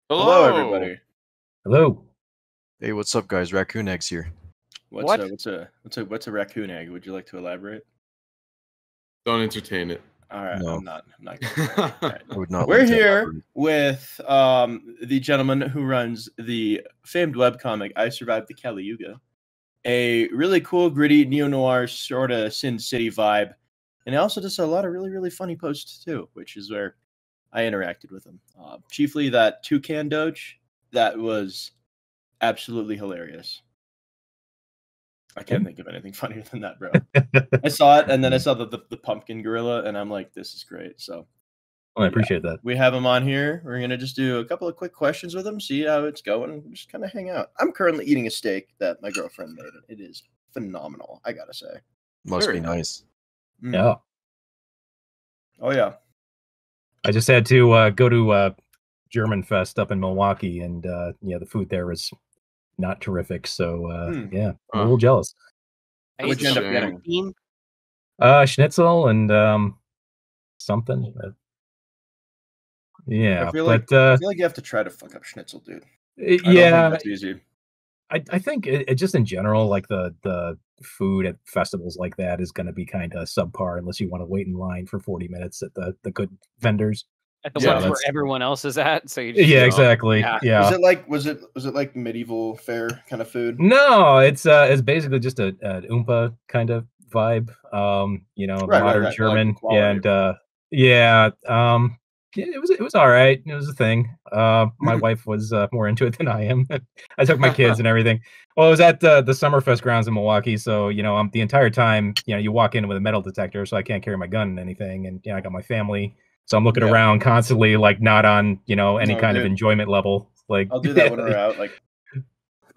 Hello, everybody. Hello. Hey, what's up, guys? Raccoon Eggs here. What's a raccoon egg? Would you like to elaborate? Don't entertain it. All right, No. I'm not. All right. I would not. We're like to here elaborate. with the gentleman who runs the famed webcomic I Survived the Kali Yuga, a really cool, gritty neo-noir sort of Sin City vibe, and he also does a lot of really funny posts too, which is where I interacted with him. Chiefly that toucan Doge that was absolutely hilarious. I can't think of anything funnier than that, bro. I saw it, and then I saw the pumpkin gorilla, and I'm like, this is great. So, Well, I appreciate that. We have him on here. We're going to just do a couple of quick questions with him, see how it's going, and just kind of hang out. I'm currently eating a steak that my girlfriend made. It is phenomenal, I got to say. Must be nice. Yeah. Oh, yeah. I just had to go to German Fest up in Milwaukee, and the food there was not terrific. So I'm a little jealous. What'd you end up getting? Schnitzel and something. Yeah, I feel like you have to try to fuck up schnitzel, dude. I don't think that's easy. I think it just in general, like the food at festivals like that is going to be kind of subpar unless you want to wait in line for 40 minutes at the good vendors. At the ones where everyone else is at, so you just exactly. Yeah. Was it like medieval fair kind of food? No, it's basically just a Oompa kind of vibe. Modern German, like it was all right. It was a thing. My wife was more into it than I am. I took my kids and everything. Well, it was at the Summerfest grounds in Milwaukee, so the entire time, you walk in with a metal detector, so I can't carry my gun and anything, and I got my family. So I'm looking around constantly, like not on, any kind of enjoyment level. Like I'll do that when we're out. Like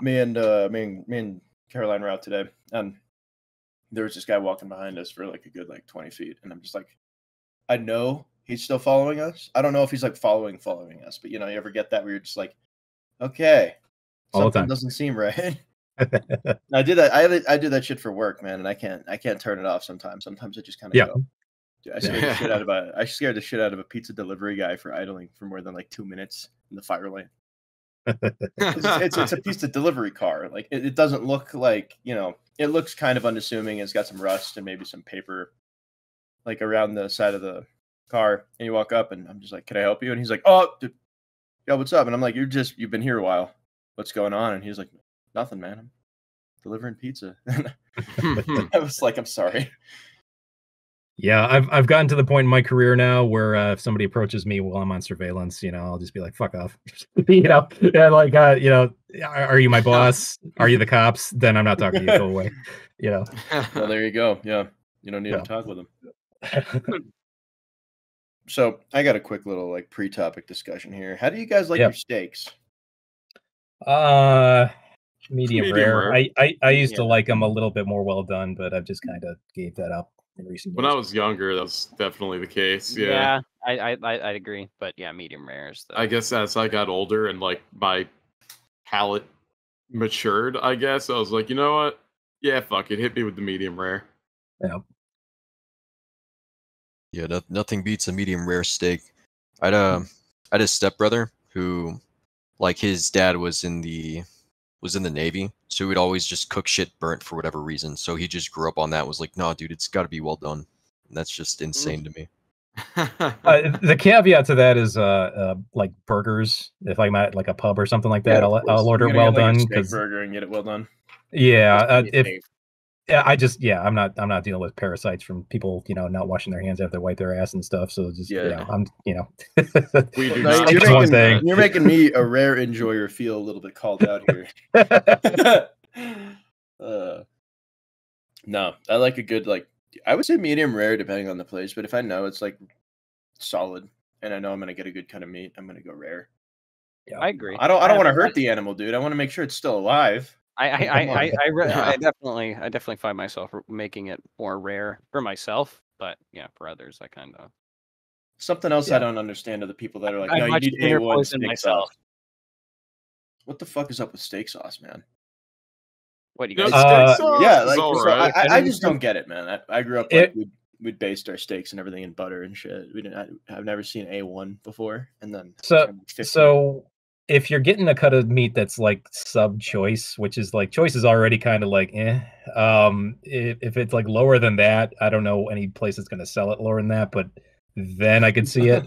me and Caroline were out today, and there was this guy walking behind us for like a good 20 feet, and I'm just like, I know he's still following us. I don't know if he's like following us, but you ever get that where you're just like, okay, something doesn't seem right. I do that. I do that shit for work, man, and I can't turn it off sometimes. Sometimes I just kind of go. Dude, I scared the shit out of a pizza delivery guy for idling for more than 2 minutes in the fire lane. It's a pizza delivery car. Like it doesn't look like it looks kind of unassuming. It's got some rust and maybe some paper like around the side of the car. And you walk up and I'm just like, "Can I help you?" And he's like, "Oh, dude, yo, what's up?" And I'm like, "You've been here a while. What's going on?" And he's like, "Nothing, man. I'm delivering pizza." I was like, "I'm sorry." Yeah, I've gotten to the point in my career now where if somebody approaches me while I'm on surveillance, I'll just be like, "Fuck off," are you my boss? Are you the cops? Then I'm not talking to you. Go away. Well, there you go. Yeah, you don't need to talk with them. So I got a quick little pre-topic discussion here. How do you guys like your steaks? Medium rare. I used to like them a little bit more well done, but I've just kind of gave that up in recent years. When I was younger, that was definitely the case. Yeah, I'd agree, but yeah, medium rare is I guess as I got older and my palate matured, I guess I was like, you know what? Yeah, fuck it, hit me with the medium rare. Yeah, nothing beats a medium rare steak. I had a stepbrother who, his dad was in the Navy, so he would always just cook shit burnt for whatever reason. So he just grew up on that. Was like, "No, dude, it's got to be well done." And that's just insane to me. The caveat to that is like burgers. If I'm at a pub or something like that, I'll order well done because burger and get it well done. Yeah, I'm not dealing with parasites from people not washing their hands after they wipe their ass and stuff. So just I'm You're making me, a rare enjoyer, feel a little bit called out here. No, I like a good I would say medium rare depending on the place, but if I know it's solid and I know I'm gonna get a good kind of meat, I'm gonna go rare. Yeah, I agree. I don't want to hurt the animal, dude. I want to make sure it's still alive. I definitely find myself making it more rare for myself, but yeah, for others, I kind of something else I don't understand are the people that are like, "No, you need A1 steak sauce." What the fuck is up with steak sauce, man? What do you guys? Steak sauce? Yeah, I just don't get it, man. I grew up we'd based our steaks and everything in butter and shit. I've never seen A1 before, and then so if you're getting a cut of meat that's like sub-choice, which is like choice is already kind of like if it's like lower than that, I don't know any place that's gonna sell it lower than that, but then I could see it.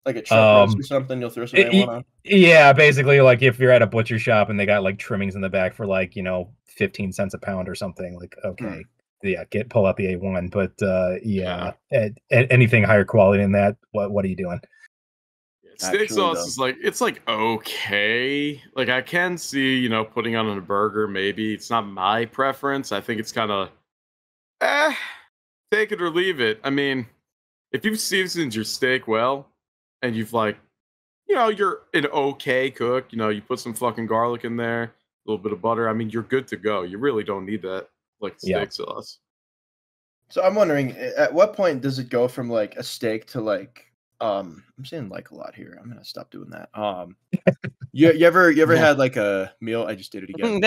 Like a truck roast or something, you'll throw some A1 on. Yeah, basically, like if you're at a butcher shop and they got like trimmings in the back for like 15 cents a pound or something, like okay, yeah, pull out the A1. But anything higher quality than that, what are you doing? Steak sauce is like it's like okay. Like I can see putting on a burger. Maybe it's not my preference. I think it's kind of take it or leave it. I mean, if you've seasoned your steak well. And you've like, you're an okay cook. You put some fucking garlic in there, a little bit of butter. I mean, you're good to go. You really don't need that like steak sauce. So I'm wondering, at what point does it go from like a steak to like, I'm saying like a lot here. I'm gonna stop doing that. You ever had like a meal? I just did it again.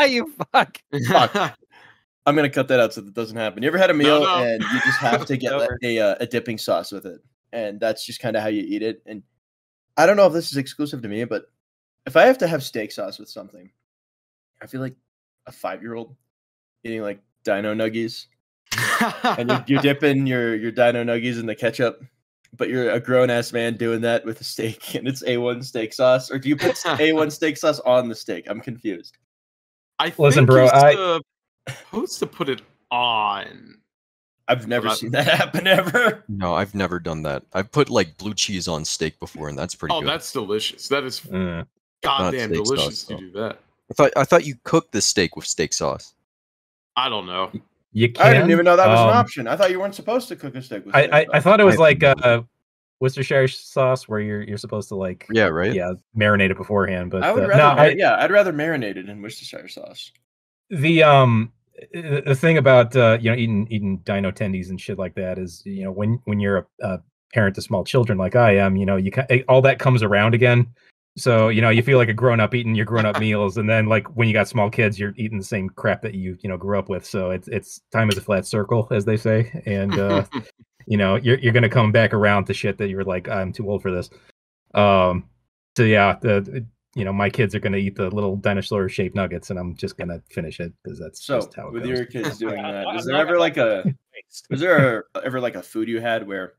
You fuck. I'm gonna cut that out so that doesn't happen. You ever had a meal and you just have to get a dipping sauce with it? And that's just kind of how you eat it. And I don't know if this is exclusive to me, but if I have to have steak sauce with something, I feel like a 5-year-old eating like dino nuggies. And you're dipping your dino nuggies in the ketchup, but you're a grown-ass man doing that with a steak, and it's A1 steak sauce. Or do you put A1 steak sauce on the steak? I'm confused. Listen, bro, I'm supposed to put it on. I've never seen that happen ever. No, I've never done that. I've put like blue cheese on steak before, and that's pretty good. Oh, that's delicious. That is goddamn delicious to do that. I thought you cooked the steak with steak sauce. I don't know. You can. I didn't even know that was an option. I thought you weren't supposed to cook a steak with steak sauce. I thought it was like Worcestershire sauce where you're supposed to like marinate it beforehand. But I would rather I'd rather marinate it in Worcestershire sauce. The thing about eating dino tendies and shit like that is when you're a parent to small children like I am, all that comes around again. So you feel like a grown up eating your grown up meals, and then like when you got small kids, you're eating the same crap that you grew up with. So it's time is a flat circle, as they say, and you're gonna come back around to shit that you're like, I'm too old for this. So yeah, my kids are gonna eat the little dinosaur shaped nuggets, and I'm just gonna finish it because that's just how it with goes. Your kids doing that. Was there ever like a food you had where,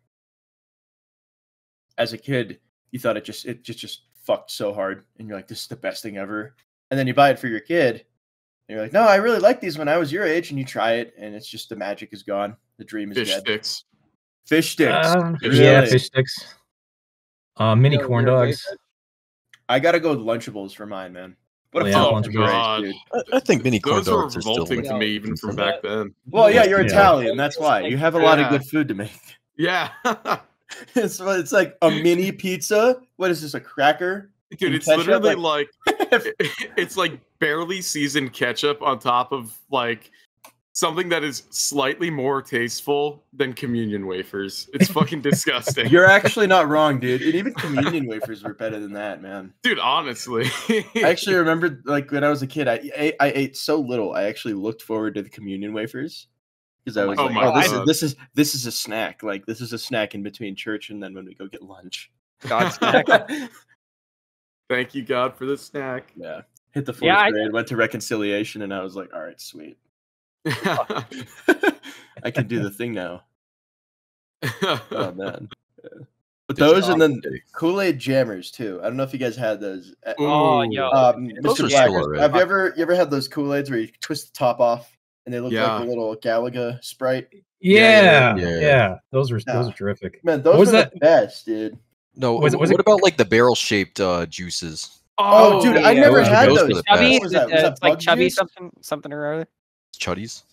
as a kid, you thought it just fucked so hard, and you're like, this is the best thing ever, and then you buy it for your kid, and you're like, no, I really liked these when I was your age, and you try it, and it's just the magic is gone, the dream is dead. Fish sticks. Yeah, fish sticks. Mini corn dogs. I gotta go with Lunchables for mine, man. What a God. dude. I think mini corn Those dogs were are still revolting to me even from back then. Well, yeah, you're Italian. That's why you have a lot of good food to make. Yeah. It's like a mini pizza. What is this? A cracker? Dude, it's literally like it's like barely seasoned ketchup on top of like something that is slightly more tasteful than communion wafers. It's fucking disgusting. You're actually not wrong, dude. And even communion wafers were better than that, man. Dude, honestly. I actually remember, like, when I was a kid, I ate so little. I actually looked forward to the communion wafers because I was this is a snack. Like, this is a snack in between church and then when we go get lunch. God snack. Thank you, God, for the snack. Yeah. Hit the fourth grade, went to reconciliation, and I was like, all right, sweet. I can do the thing now. Oh man. Yeah. But those and then Kool-Aid jammers too. I don't know if you guys had those. Oh, yo. Mr. Black, have you ever had those Kool-Aids where you twist the top off and they look like a little Galaga Sprite? Yeah. Those are terrific. Man, those are the best, dude. No, what about like the barrel-shaped juices? Oh, dude, I never had those. Chubby? Was like chubby something or other? Chuddies?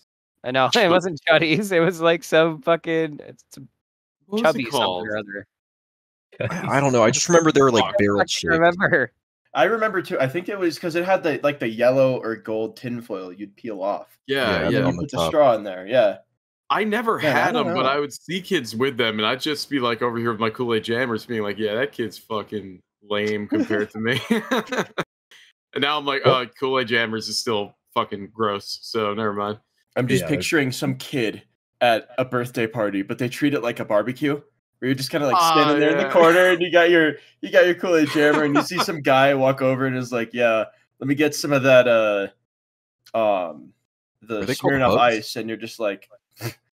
I know it wasn't Chuddies. It was like some fucking chubby something or other. I don't know. I just remember they were like barrel shaped. I remember too. I think it was because it had the yellow or gold tinfoil you'd peel off. Yeah. You put the straw in there. Yeah. I never had them, but I would see kids with them, and I'd just be like over here with my Kool-Aid jammers, being like, "Yeah, that kid's fucking lame compared to me." And now I'm like, "Oh, Kool-Aid jammers is still fucking gross." So never mind. I'm just picturing some kid at a birthday party, but they treat it like a barbecue. Where where you're just kind of like standing there in the corner, and you got your Kool-Aid jammer, and you see some guy walk over and is like, "Yeah, let me get some of that the Smirnoff Ice," and you're just like,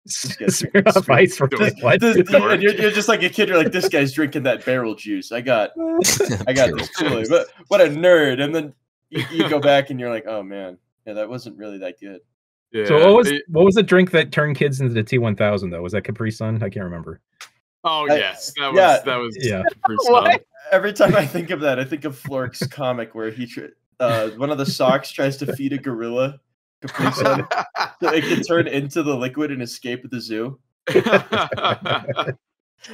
Smirnoff Ice for what? And you're just like a kid. You're like, this guy's drinking that barrel juice. I got this Kool-Aid. But what a nerd! And then you go back and you're like, oh man, yeah, that wasn't really that good. Yeah. So what was the drink that turned kids into the T1000 though? Was that Capri Sun? I can't remember. Oh yes, that was Capri Sun. Every time I think of that, I think of Flork's comic where he one of the socks tries to feed a gorilla Capri Sun so it can turn into the liquid and escape at the zoo.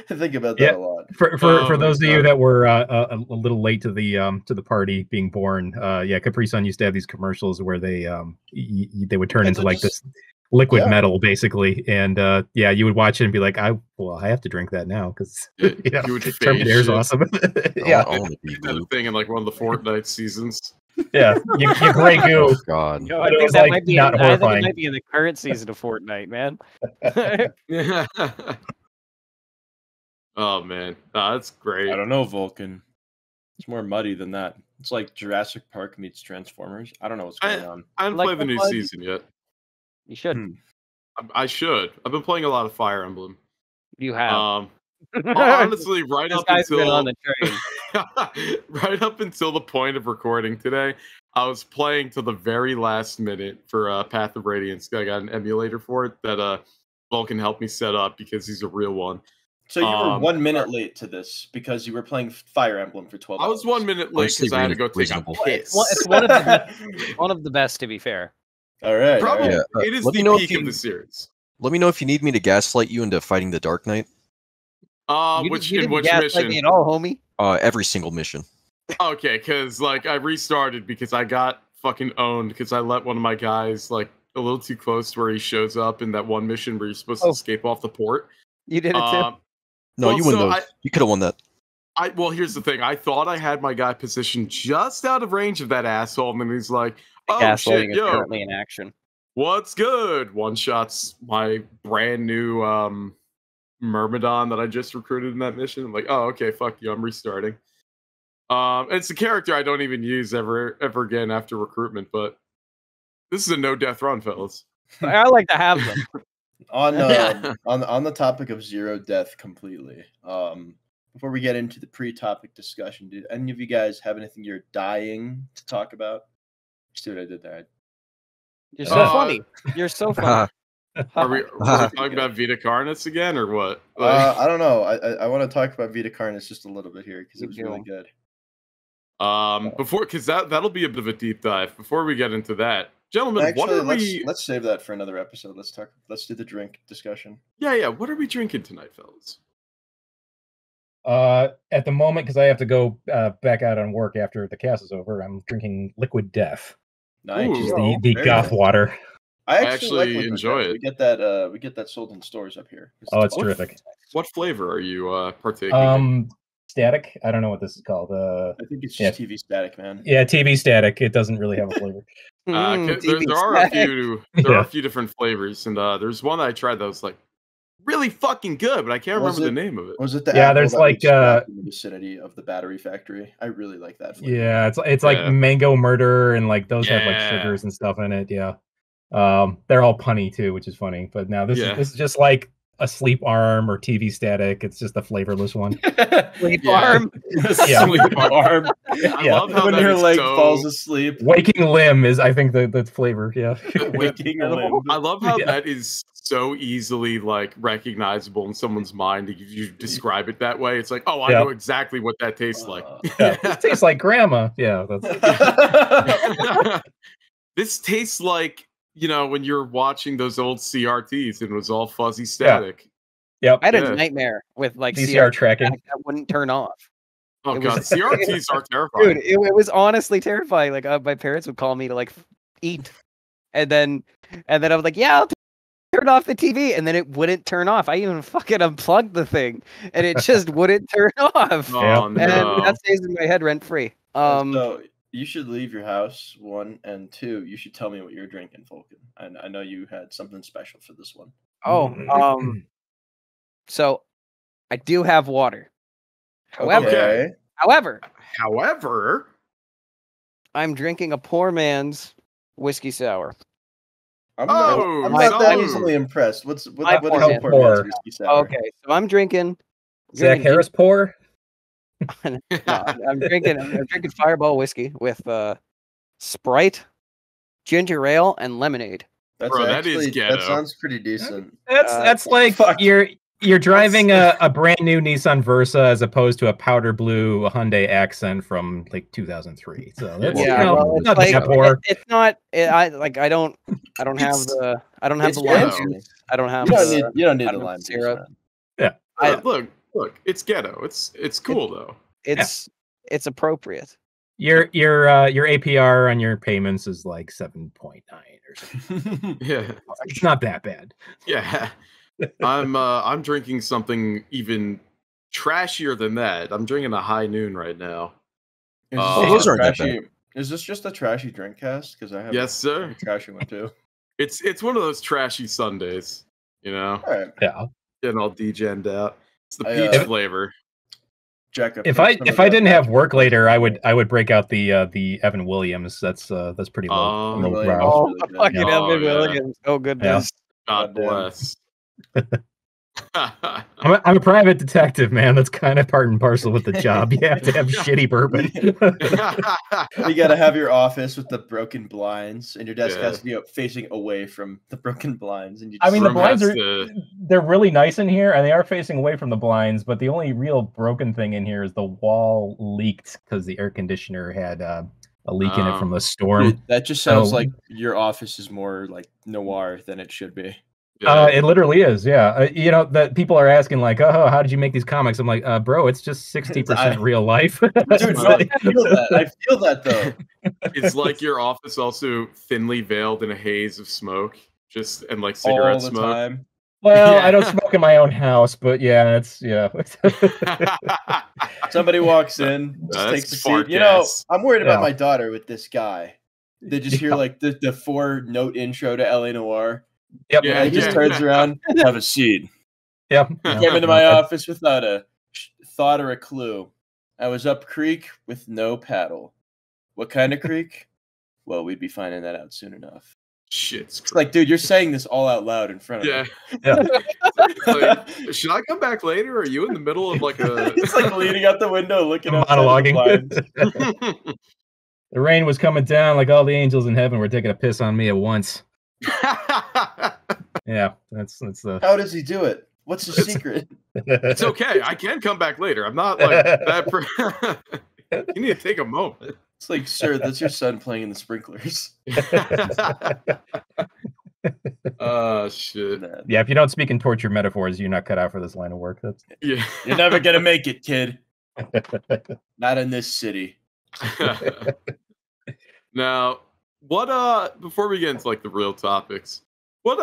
I think about that a lot. For those of you that were a little late to the party being born, Capri Sun used to have these commercials where they would turn into like this liquid metal basically, and you would watch it and be like, I have to drink that now because Terminator is awesome. I did that thing in like one of the Fortnite seasons. Yeah, you gray goo. Oh, God. No, I think that might be not horrifying. It might be in the current season of Fortnite, man. Oh man, that's great. I don't know, Vulcan. It's more muddy than that. It's like Jurassic Park meets Transformers. I don't know what's going on. I haven't played the new season yet. You should. I should. I've been playing a lot of Fire Emblem. You have. Honestly, right up until on the train. right up until the point of recording today, I was playing to the very last minute for Path of Radiance. I got an emulator for it that Vulcan helped me set up because he's a real one. So you were 1 minute late to this because you were playing Fire Emblem for 12 hours. I was 1 minute late because I had to go take a piss. It's one of the best, to be fair. All right. Probably. All right. It is the peak of the series. Let me know if you need me to gaslight you into fighting the Dark Knight. Which mission? Me at all, homie? Every single mission. Okay, because like I restarted because I got fucking owned because I let one of my guys like a little too close to where he shows up in that one mission where you're supposed to escape off the port. You did it too. No, you won those. You could have won that. Well, here's the thing. I thought I had my guy positioned just out of range of that asshole, and then he's like, "Oh shit, yo, currently in action. What's good?" One shots my brand new Myrmidon that I just recruited in that mission. I'm like, "Oh, okay, fuck you. I'm restarting." It's a character I don't even use ever again after recruitment, but this is a no death run, fellas. I like to have them. On the topic of zero death completely. Before we get into the pre-topic discussion, do any of you guys have anything you're dying to talk about? See what I did there? You're so funny. You're so funny. Are we talking about Vita Carnis again, or what? I don't know. I want to talk about Vita Carnis just a little bit here because it was really good. Because that'll be a bit of a deep dive. Before we get into that, gentlemen, actually, let's save that for another episode. Let's do the drink discussion. Yeah. What are we drinking tonight, fellas? At the moment, because I have to go back out on work after the cast is over, I'm drinking Liquid Death. Nice. Which is the goth water. I actually like enjoy it. We get that sold in stores up here. It's terrific. What flavor are you partaking in? Static. I don't know what this is called. I think it's just TV Static, man. Yeah, TV Static. It doesn't really have a flavor. There are a few different flavors, and there's one that I tried that was like really fucking good, but I can't remember the name of it. Was it the there's like in the vicinity of the battery factory? I really like that flavor. Yeah, it's like Mango Murder, and like those have like sugars and stuff in it. Yeah, they're all punny too, which is funny. But now this is just like a Sleep Arm or TV Static. It's just a flavorless one. Sleep Arm. Sleep Arm. I love how when your leg falls asleep. Waking Limb is, I think, the flavor. Yeah. Waking Limb. I love how that is so easily like recognizable in someone's mind. If you describe it that way, it's like, oh, I know exactly what that tastes like. It tastes like grandma. Yeah. This tastes like, when you're watching those old CRTs and it was all fuzzy static. Yep. I had a nightmare with like VCR tracking that wouldn't turn off. Oh god, CRTs are terrifying. Dude, it was honestly terrifying. Like my parents would call me to like eat, and then I was like, yeah, I'll turn off the TV, and then it wouldn't turn off. I even fucking unplugged the thing, and it just wouldn't turn off. Oh, no. And that stays in my head rent free. So you should leave your house, 1, and 2. You should tell me what you're drinking, Vulcan. I know you had something special for this one. So I do have water. However, Okay. However, I'm drinking a poor man's whiskey sour. I'm Oh, not that salute. easily impressed. What is My a poor poor man. man's whiskey sour? Okay, so I'm drinking. Zach Harris pour? No, I'm drinking Fireball whiskey with Sprite, ginger ale, and lemonade. That's Bro, that is actually ghetto. that sounds pretty decent. That's like fuck. you're driving a brand new Nissan Versa as opposed to a powder blue Hyundai Accent from like 2003. So that's Well, not it's that poor. It's not. I don't have the. I don't have It's the lime ghetto. juice. I don't have. You don't need I the don't lime have juice, syrup. man. Yeah. Look, it's ghetto. It's cool though. It's appropriate. Your APR on your payments is like 7.9 or something. Yeah. It's not that bad. Yeah. I'm drinking something even trashier than that. I'm drinking a High Noon right now. those aren't that bad. Is this just a trashy drink cast? Because I have Yes, sir. a trashy one too. It's one of those trashy Sundays, you know, All right, Yeah. getting all degened out. It's the I, peach flavor. Jack. If I didn't have work later, I would break out the Evan Williams. That's pretty low. Evan Williams. brow. Oh, really good. fucking Oh, Evan yeah. Williams. Oh goodness. God Goddamn. bless. I'm a private detective, man. That's kind of part and parcel with the job. You have to have shitty bourbon. You got to have your office with the broken blinds, and your desk Yeah. has to be facing away from the broken blinds. And you I just mean, the Room blinds has are to- they're really nice in here, and they are facing away from the blinds. But the only real broken thing in here is the wall leaked because the air conditioner had a leak in it from the storm. Dude, that just sounds So- like your office is more like noir than it should be. Yeah. It literally is, yeah. You know, that people are asking like, "Oh, how did you make these comics?" I'm like, "Bro, it's just 60% real life." Dude, no, I feel that. I feel that though. It's like your office also thinly veiled in a haze of smoke, just and like All cigarette the smoke. time. Well, Yeah. I don't smoke in my own house, but yeah, it's Somebody walks in, just That's takes a fart seat. You know, gas. I'm worried about Yeah. my daughter with this guy. They just hear like the 4-note intro to LA Noir. Yep. Yeah, And he just turns around, have a seat. Yep. Came into my office without a thought or a clue. I was up creek with no paddle. What kind of creek? Well, we'd be finding that out soon enough. Shit's It's like, dude, you're saying this all out loud in front of yeah. me. Yeah. Like, should I come back later? Are you in the middle of like a? It's like leaning out the window, looking I'm outside of the blinds. monologuing. The rain was coming down like all the angels in heaven were taking a piss on me at once. Yeah, that's the. How does he do it? What's his secret? It's okay. I can come back later. I'm not like that. You need to take a moment. It's like, sir, that's your son playing in the sprinklers. Oh shit. Man. Yeah, if you don't speak in torture metaphors, you're not cut out for this line of work. That's. Yeah. You're never gonna make it, kid. Not in this city. Now, what before we get into like the real topics, what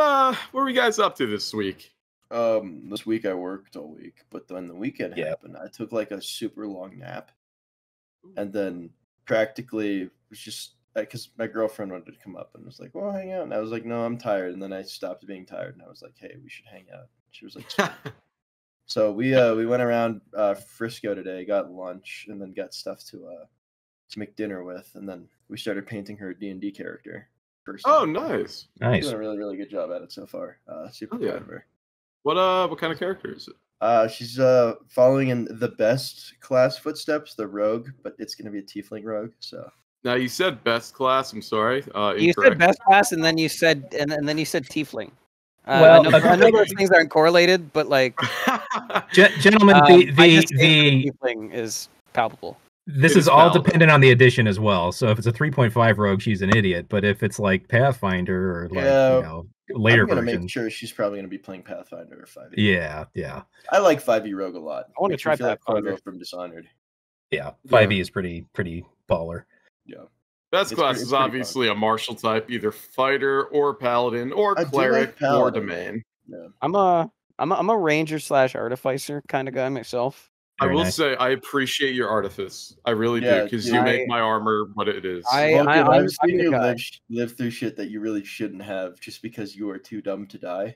were you guys up to this week? This week I worked all week, but then the weekend Yeah. happened. I took like a super long nap, and then practically was just because my girlfriend wanted to come up and was like, "Well, hang out," and I was like, "No, I'm tired." And then I stopped being tired, and I was like, "Hey, we should hang out." She was like, "Sweet." So we went around Frisco today, got lunch, and then got stuff to make dinner with, and then we started painting her D&D character. Oh, nice. Nice. Doing a really, really good job at it so far. Super Oh, yeah. proud of her. What kind of character is it? She's following in the best class footsteps, the rogue, but it's gonna be a tiefling rogue. So Now you said best class. I'm sorry. You Incorrect. said best class, and then you said tiefling. Well, I know those things aren't correlated, but like, Gentlemen, I just think the tiefling is palpable. this It is is all valid. dependent on the edition as well. So if it's a 3.5 rogue, she's an idiot. But if it's like Pathfinder or like Yeah, later I'm gonna version, make sure she's probably gonna be playing Pathfinder or 5e. yeah, I like 5e rogue a lot. I wanna Makes me try feel like Pathfinder. Pogo from Dishonored. 5e is pretty baller. Yeah, Best It's class pretty- is it's pretty obviously a martial type, either fighter or paladin or I do like cleric or paladin, domain. yeah. I'm a ranger / artificer kind of guy myself. I Very will nice. say I appreciate your artifice. I really do Yeah, because dude. you make my armor what it is. Logan, I'm I've seen a you guy. live through shit that you really shouldn't have, just because you are too dumb to die.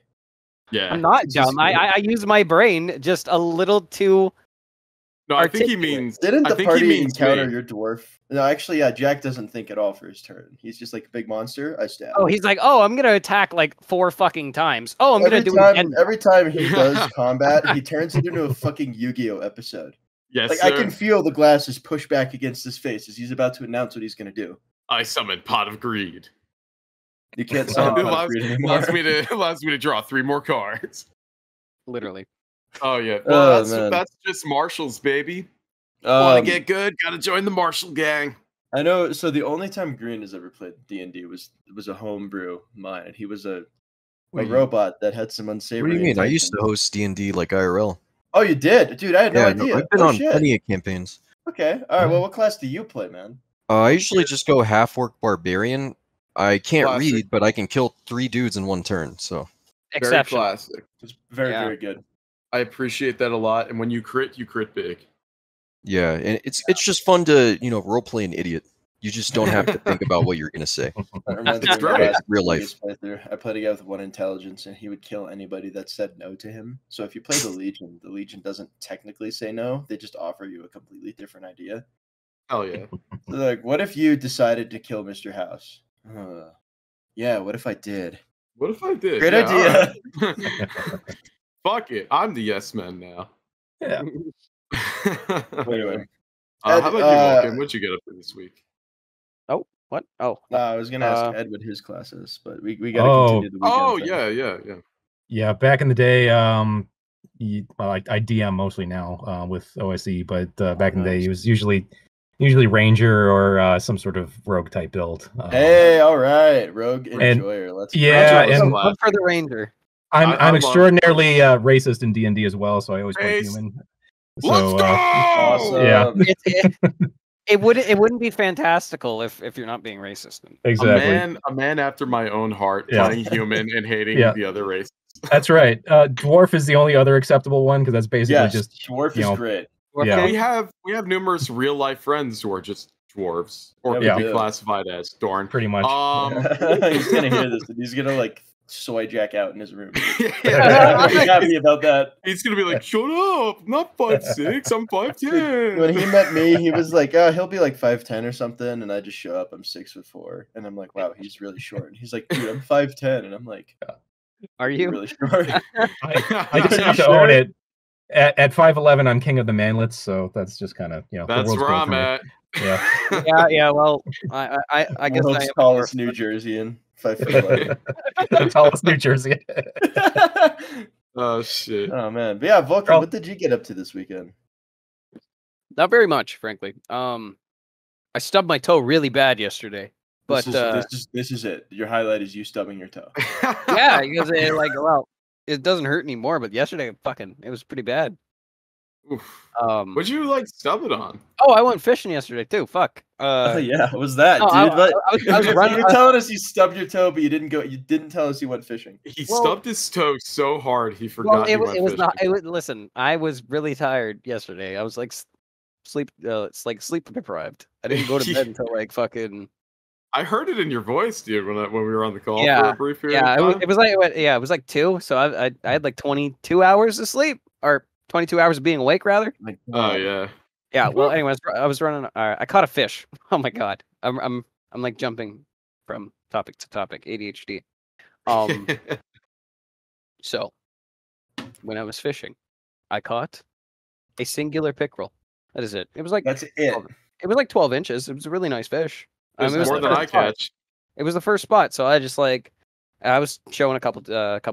Yeah. I'm not It's just- dumb. I use my brain just a little too. No, I think he articulate. means. Didn't I the think he party means encounter me. your dwarf? No, actually, yeah. Jack doesn't think at all for his turn. He's just like a big monster. I stab. Oh, he's like, oh, I'm gonna attack like 4 fucking times. Oh, I'm every gonna do time, it again. every time he does combat, he turns it into a fucking Yu-Gi-Oh episode. Yes, Like sir. I can feel the glasses push back against his face as he's about to announce what he's gonna do. I summon Pot of Greed. You can't summon It Pot of Greed anymore. allows me to draw 3 more cards. Literally. Oh yeah. Well, man. that's just Marshals, baby. Want Um, to get good? Got to join the Marshall gang. I know. So the only time Green has ever played D&D was a homebrew mine, and he was a robot that had some What unsavory. do you mean? I used to intentions. host D&D like IRL. Oh, you did, dude. I had no idea. I've been Oh, on shit. plenty of campaigns. Okay. All right. Well, what class do you play, man? I usually just go half-orc barbarian. I can't Classic. read, but I can kill 3 dudes in 1 turn. So Very Exceptional. classic. It's very, Yeah. very good. I appreciate that a lot. And when you crit big. yeah, and it's just fun to roleplay an idiot. You just don't have to think about what you're gonna say. That reminds me That's of my right. last Real life. previous playthrough. I played a guy with 1 intelligence, and he would kill anybody that said no to him. So if you play the Legion doesn't technically say no; they just offer you a completely different idea. Hell yeah. So like, what if you decided to kill Mr. House? Yeah. What if I did? What if I did? Great Yeah, idea. all right. Fuck it. I'm the yes man now. Yeah. Anyway, how about you, Vulcan? What'd you get up to this week? Oh, what? Oh, I was gonna ask Ed what his class is, but we gotta Oh. continue the weekend. Oh, thing. yeah. Yeah, back in the day, I DM mostly now with OSE, but back in the day, Nice. he was usually Ranger or some sort of rogue type build. Hey, all right, Rogue Enjoyer. Let's yeah, Ranger was and classic. look for the Ranger. I'm I love- extraordinarily racist in D&D as well, so I always play Race. human. Let's go! awesome. Yeah. It wouldn't be fantastical if you're not being racist. Exactly. A man after my own heart, Yeah. playing human and hating Yeah. the other race. That's right. Dwarf is the only other acceptable one because that's basically Yes, just Dwarf you is know, great. Yeah. We have numerous real life friends who are just dwarves, or Yeah, could we be do. classified as darn. pretty much. He's gonna hear this, and he's gonna like soy Jack out in his room. Yeah. I'm happy about that. He's gonna be like, "Shut up! I'm not 5'6". I'm 5'10". When he met me, he was like, "Oh, he'll be like 5'10" or something," and I just show up. I'm 6'4", and I'm like, "Wow, he's really short." And he's like, "Dude, I'm 5'10", and I'm like, Are "You're you? really short?" I just Are you have to sure? own it. At 5'11", I'm king of the manlets, so that's just kind of the That's world's where goal I'm for me. at. Yeah. Yeah. Well, I guess I World's am tallest dwarf, New but- Jerseyan, 5'11". The tallest New Jersey. Oh shit. Oh man, but yeah, Vulcan, Girl. what did you get up to this weekend? Not very much, frankly. I stubbed my toe really bad yesterday, but This is it. Your highlight is you stubbing your toe. yeah, because it doesn't hurt anymore. But yesterday, it was pretty bad. Oof. Um, What'd you like stub it on? oh, I went fishing yesterday too. Fuck. Oh yeah, what was that, no, dude? I was running. You're telling us you stubbed your toe, but you didn't go. You didn't tell us you went fishing. He Well- stubbed his toe so hard he forgot. Well, he it went was not. fishing. Listen, I was really tired yesterday. I was like sleep deprived. I didn't go to bed until like fucking. I heard it in your voice, dude, when we were on the call for Yeah, a brief period. Yeah, of time. it was like 2. So I had like 22 hours of sleep, or 22 hours of being awake rather. Like, Oh yeah. Yeah. Well, anyways, I was running. I caught a fish. Oh my god. I'm like jumping from topic to topic. ADHD. So when I was fishing, I caught a singular pickerel. That is it. It was like that's it. It was like 12 inches. It was a really nice fish. It's it was more the than I first spot. catch. It was the first spot, so I just I was showing a couple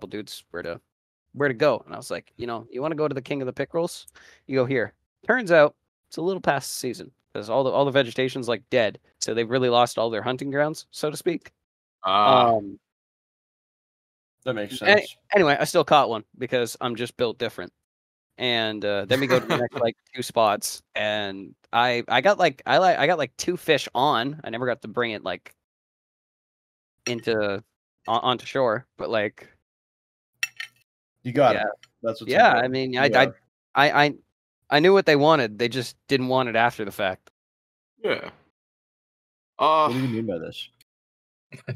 dudes where to go, and I was like, you want to go to the king of the pickerels? You go here. Turns out it's a little past season because all the vegetation's like dead, so they've really lost all their hunting grounds, so to speak. Ah, That makes sense. Anyway, I still caught one because I'm just built different. And then we go to the next like 2 spots, and I got like 2 fish on. I never got to bring it like onto shore, but like You got yeah. it. That's what's yeah. important. I mean, You I knew what they wanted. They just didn't want it after the fact. yeah. What do you mean by this?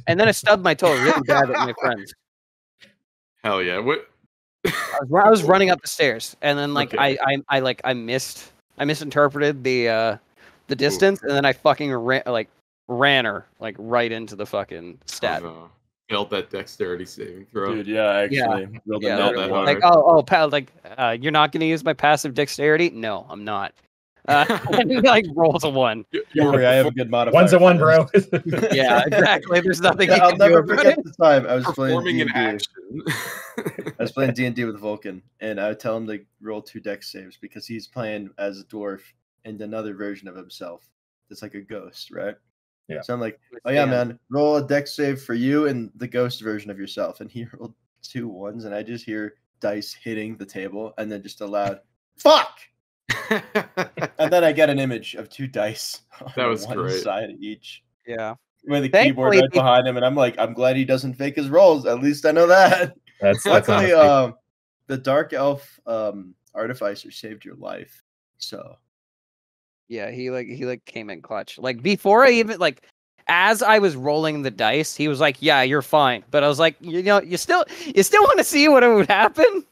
And then I stubbed my toe really bad at my friends. Hell yeah. What I was running up the stairs, and then like Okay. I misinterpreted the distance, and then I fucking ran her like right into the fucking stat. Oh, no. Failed that dexterity saving throw. Dude, yeah, I actually rolled a Yeah, nat really. one. like pal, like you're not gonna use my passive dexterity? No, I'm not. And he, like rolls a 1. Don't worry, I have a good modifier. One's a one, bro. Yeah, exactly. There's nothing. Yeah, you I'll can do never about forget it. the time I was playing Performing an D&D. action. I was playing D&D with Vulcan, and I would tell him to roll 2 dex saves because he's playing as a dwarf and another version of himself. It's like a ghost, right? Yeah. So I'm like, oh yeah, man, roll a dex save for you and the ghost version of yourself. And he rolled 2 1s, and I just hear dice hitting the table, and then just a loud, fuck! And then I get an image of 2 dice on That was one great. side of each. Yeah. With a Thankfully, keyboard right behind him, and I'm like, I'm glad he doesn't fake his rolls. At least I know that. That's Luckily, honestly. the Dark Elf Artificer saved your life. So Yeah, he came in clutch. Like before I even like as I was rolling the dice, he was like, "Yeah, you're fine." But I was like, "You know, you still want to see what would happen?"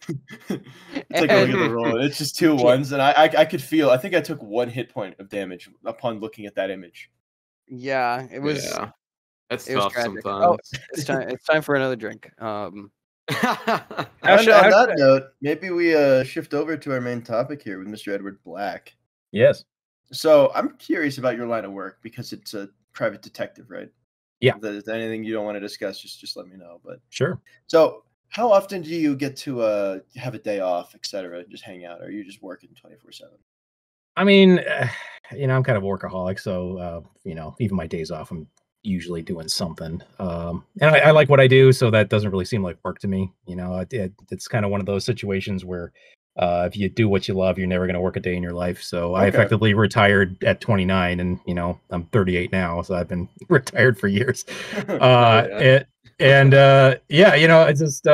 it's like a look at the roll. It's just 2 1s, and I could feel. I think I took 1 hit point of damage upon looking at that image. Yeah, it was. Yeah. That's It was tough tragic. sometimes. It's time. It's time for another drink. On that note, maybe we shift over to our main topic here with Mr. Edward Black. Yes. So I'm curious about your line of work because it's a private detective, right? Yeah. If there's anything you don't want to discuss, just let me know. But Sure. so how often do you get to have a day off, etc., just hang out, or are you just working 24/7? I mean, I'm kind of a workaholic, so even my days off, I'm usually doing something. And I like what I do, so that doesn't really seem like work to me. It's kind of one of those situations where if you do what you love, you're never going to work a day in your life. So I effectively retired at 29, and I'm 38 now, so I've been retired for years. It's just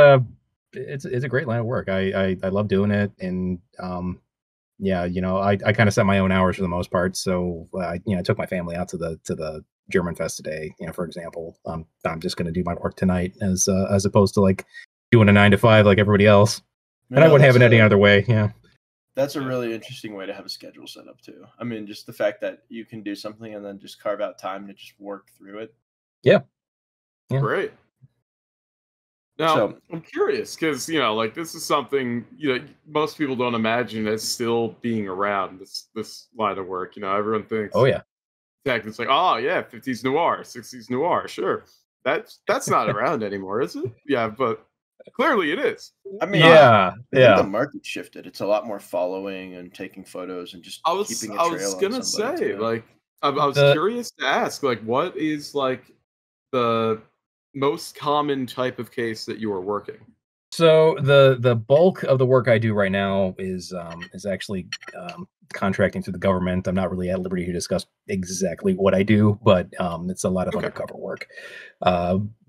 it's a great line of work. I love doing it, and I kind of set my own hours for the most part. So I took my family out to the German Fest today, for example. I'm just going to do my work tonight as opposed to like doing a 9 to 5 like everybody else. And I wouldn't have it any other way. Yeah. That's a really interesting way to have a schedule set up too. I mean, just the fact that you can do something and then just carve out time to just work through it. Yeah. Great. Now, So- I'm curious because, like this is something, most people don't imagine as still being around this line of work. Everyone thinks, Oh, yeah. It's like, oh, yeah, 50s noir, 60s noir. Sure. That's not around anymore, is it? Yeah, but clearly it is. I mean, Yeah. I think the market shifted. It's a lot more following and taking photos and just keeping a trail. I was gonna on somebody, say, too. like, I was curious to ask, like, what is like the most common type of case that you are working? So the bulk of the work I do right now is actually contracting through the government. I'm not really at liberty to discuss exactly what I do, but it's a lot of undercover work.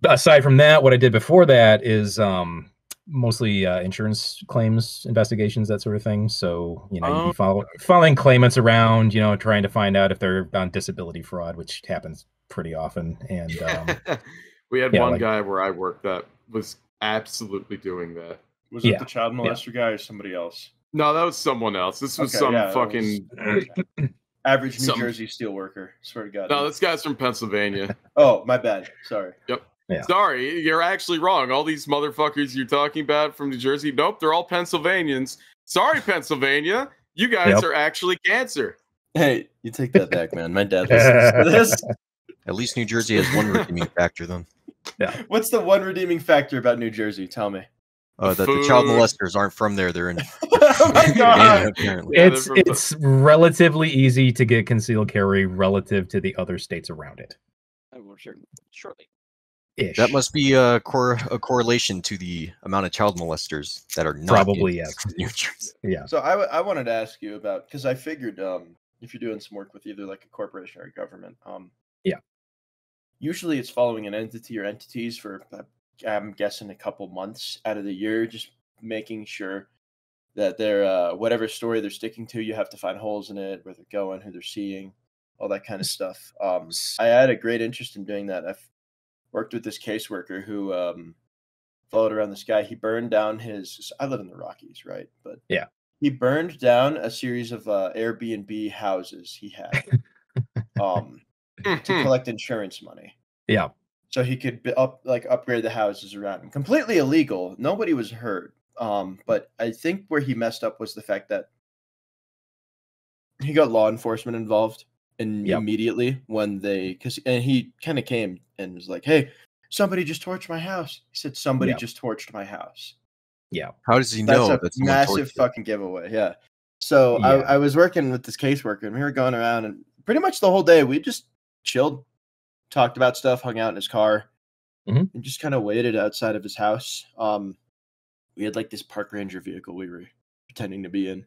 Aside from that, what I did before that is mostly insurance claims investigations, that sort of thing. So you'd be following claimants around, trying to find out if they're on disability fraud, which happens pretty often. And we had one guy where I worked that was absolutely doing that. Was it the child molester guy or somebody else? No, that was someone else. This was fucking average New Jersey steelworker. Swear to God. No, this guy's from Pennsylvania. Oh, my bad. Sorry. Yep. Yeah. Sorry, you're actually wrong. All these motherfuckers you're talking about from New Jersey, nope, they're all Pennsylvanians. Sorry, Pennsylvania. You guys are actually cancer. Hey, you take that back, man. My dad listens to this. At least New Jersey has one redeeming factor, then. Yeah. What's the one redeeming factor about New Jersey? Tell me. That the child molesters aren't from there. They're in. Oh my God. Apparently. It's relatively easy to get concealed carry relative to the other states around it. Shortly. Ish. That must be a correlation to the amount of child molesters that are not probably in New Jersey. Yeah. So I wanted to ask you about, because I figured if you're doing some work with either like a corporation or a government, usually it's following an entity or entities for I'm guessing a couple months out of the year, just making sure that they're whatever story they're sticking to, you have to find holes in it, where they're going, who they're seeing, all that kind of stuff. I had a great interest in doing that. I've worked with this caseworker who followed around this guy. He burned down his. I live in the Rockies, right? But Yeah. he burned down a series of Airbnb houses he had to collect insurance money. Yeah. So he could upgrade the houses around him. Completely illegal. Nobody was hurt. But I think where he messed up was the fact that he got law enforcement involved immediately when and he kind of came and was like, "Hey, somebody just torched my house." He said, "Somebody just torched my house." Yeah. How does he know That's a that someone massive torched it? fucking giveaway. Yeah. So Yeah. I was working with this caseworker, and we were going around, and pretty much the whole day we just chilled, talked about stuff, hung out in his car, and just kind of waited outside of his house. We had like this park ranger vehicle we were pretending to be in.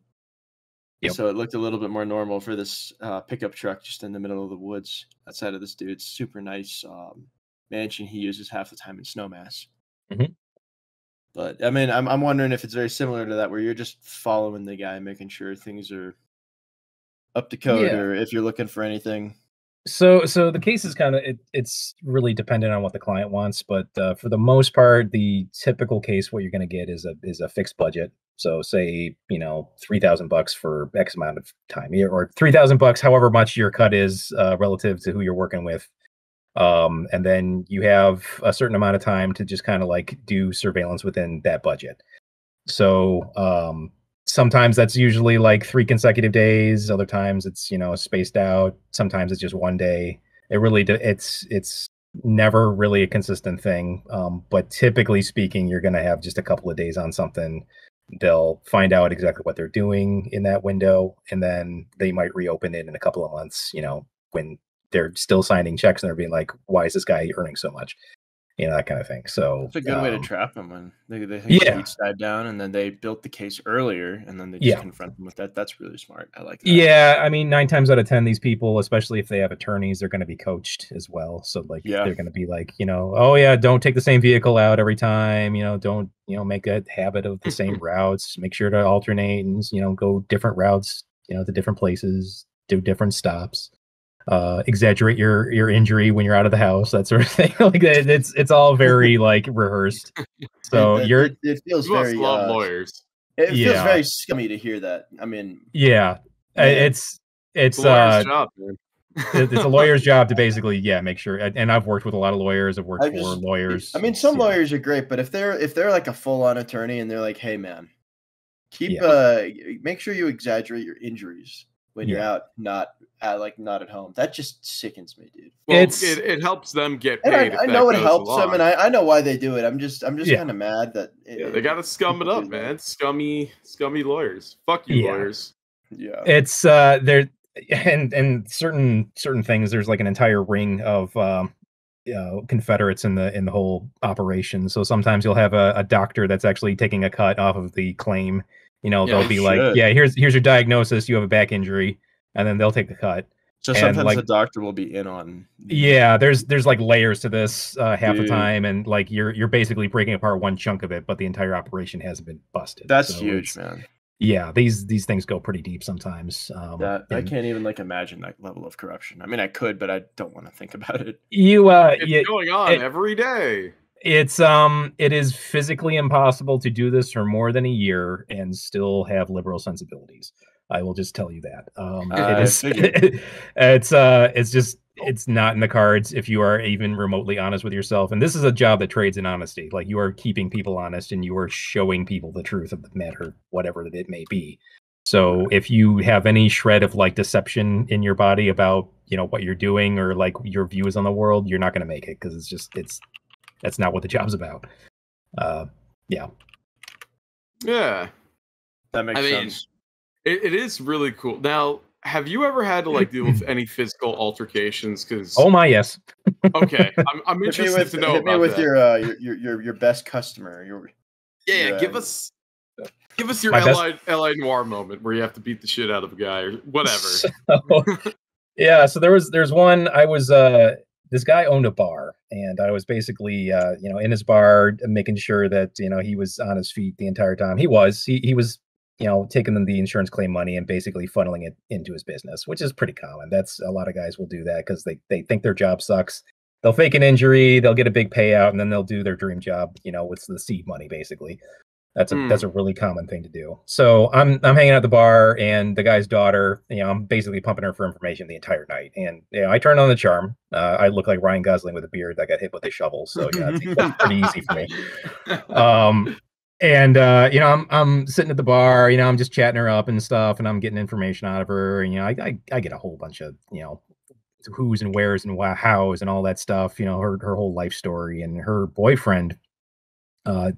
Yep. So it looked a little bit more normal for this pickup truck just in the middle of the woods outside of this dude's super nice mansion he uses half the time in Snowmass. But I mean, I'm wondering if it's very similar to that, where you're just following the guy, making sure things are up to code, or if you're looking for anything. So the case is kind of it's really dependent on what the client wants, but for the most part, the typical case, what you're going to get is a fixed budget. So say $3,000 for X amount of time, or $3,000, however much your cut is relative to who you're working with, and then you have a certain amount of time to just kind of like do surveillance within that budget. So sometimes that's usually like 3 consecutive days. Other times it's spaced out. Sometimes it's just one day. It really it's never really a consistent thing. But typically speaking, you're going to have just a couple of days on something. They'll find out exactly what they're doing in that window, and then they might reopen it in a couple of months. When they're still signing checks and they're being like, "Why is this guy earning so much?" That kind of thing. So it's a good way to trap them when they think the heat's died down, and then they built the case earlier, and then they just confront them with that. That's really smart. I like that. Yeah, I mean, 9 times out of 10, these people, especially if they have attorneys, they're going to be coached as well. So they're going to be like, oh yeah, don't take the same vehicle out every time. Don't make a habit of the same routes. Make sure to alternate and go different routes. To different places, do different stops. Exaggerate your injury when you're out of the house, that sort of thing. Like it's all very like rehearsed. So it feels very lawyers. It feels very scummy to hear that. I mean, it's a lawyer's job, man. It's a lawyer's job to basically make sure. And I've worked with a lot of lawyers. I've worked for lawyers. I mean, some lawyers are great, but if they're like a full-on attorney and they're like, "Hey, man, make sure you exaggerate your injuries when you're out, not at home." That just sickens me, dude. Well, it helps them get paid. I know it helps them, and I know why they do it. I'm just kind of mad that they gotta scum it up, man. Scummy lawyers. Fuck you, lawyers. Yeah, it's there, and certain things. There's like an entire ring of Confederates in the whole operation. So sometimes you'll have a doctor that's actually taking a cut off of the claim. They'll be like, here's your diagnosis. You have a back injury, and then they'll take the cut. So sometimes the doctor will be in on. There's like layers to this half the time, and like you're basically breaking apart one chunk of it, but the entire operation hasn't been busted. That's huge, man. Yeah, these things go pretty deep sometimes. I can't even imagine that level of corruption. I mean, I could, but I don't want to think about it. It's going on every day. It is physically impossible to do this for more than a year and still have liberal sensibilities. I will just tell you that. It's not in the cards if you are even remotely honest with yourself. And this is a job that trades in honesty. Like, you are keeping people honest and you are showing people the truth of the matter, whatever it may be. So if you have any shred of like deception in your body about, what you're doing or like your views on the world, you're not going to make it, because that's not what the job's about. Yeah. That makes sense. It is really cool. Now, have you ever had to like deal with any physical altercations? Because oh my, yes. Okay, I'm interested to know hit about me with that. your best customer. Give us your LI Noir moment where you have to beat the shit out of a guy or whatever. So there's one. I was this guy owned a bar, and I was basically in his bar making sure that he was on his feet the entire time. He was taking the insurance claim money and basically funneling it into his business, which is pretty common. That's a lot of guys will do that because they think their job sucks they'll fake an injury, they'll get a big payout, and then they'll do their dream job. You know, with the seed money, basically. That's a really common thing to do. So I'm hanging out at the bar, and the guy's daughter, you know, I'm basically pumping her for information the entire night. And you know, I turn on the charm. I look like Ryan Gosling with a beard that got hit with a shovel. So yeah, it's pretty easy for me. And you know, I'm sitting at the bar. You know, I'm just chatting her up and stuff, and I'm getting information out of her. And you know, I get a whole bunch of, you know, who's and where's and hows and all that stuff. You know, her whole life story, and her boyfriend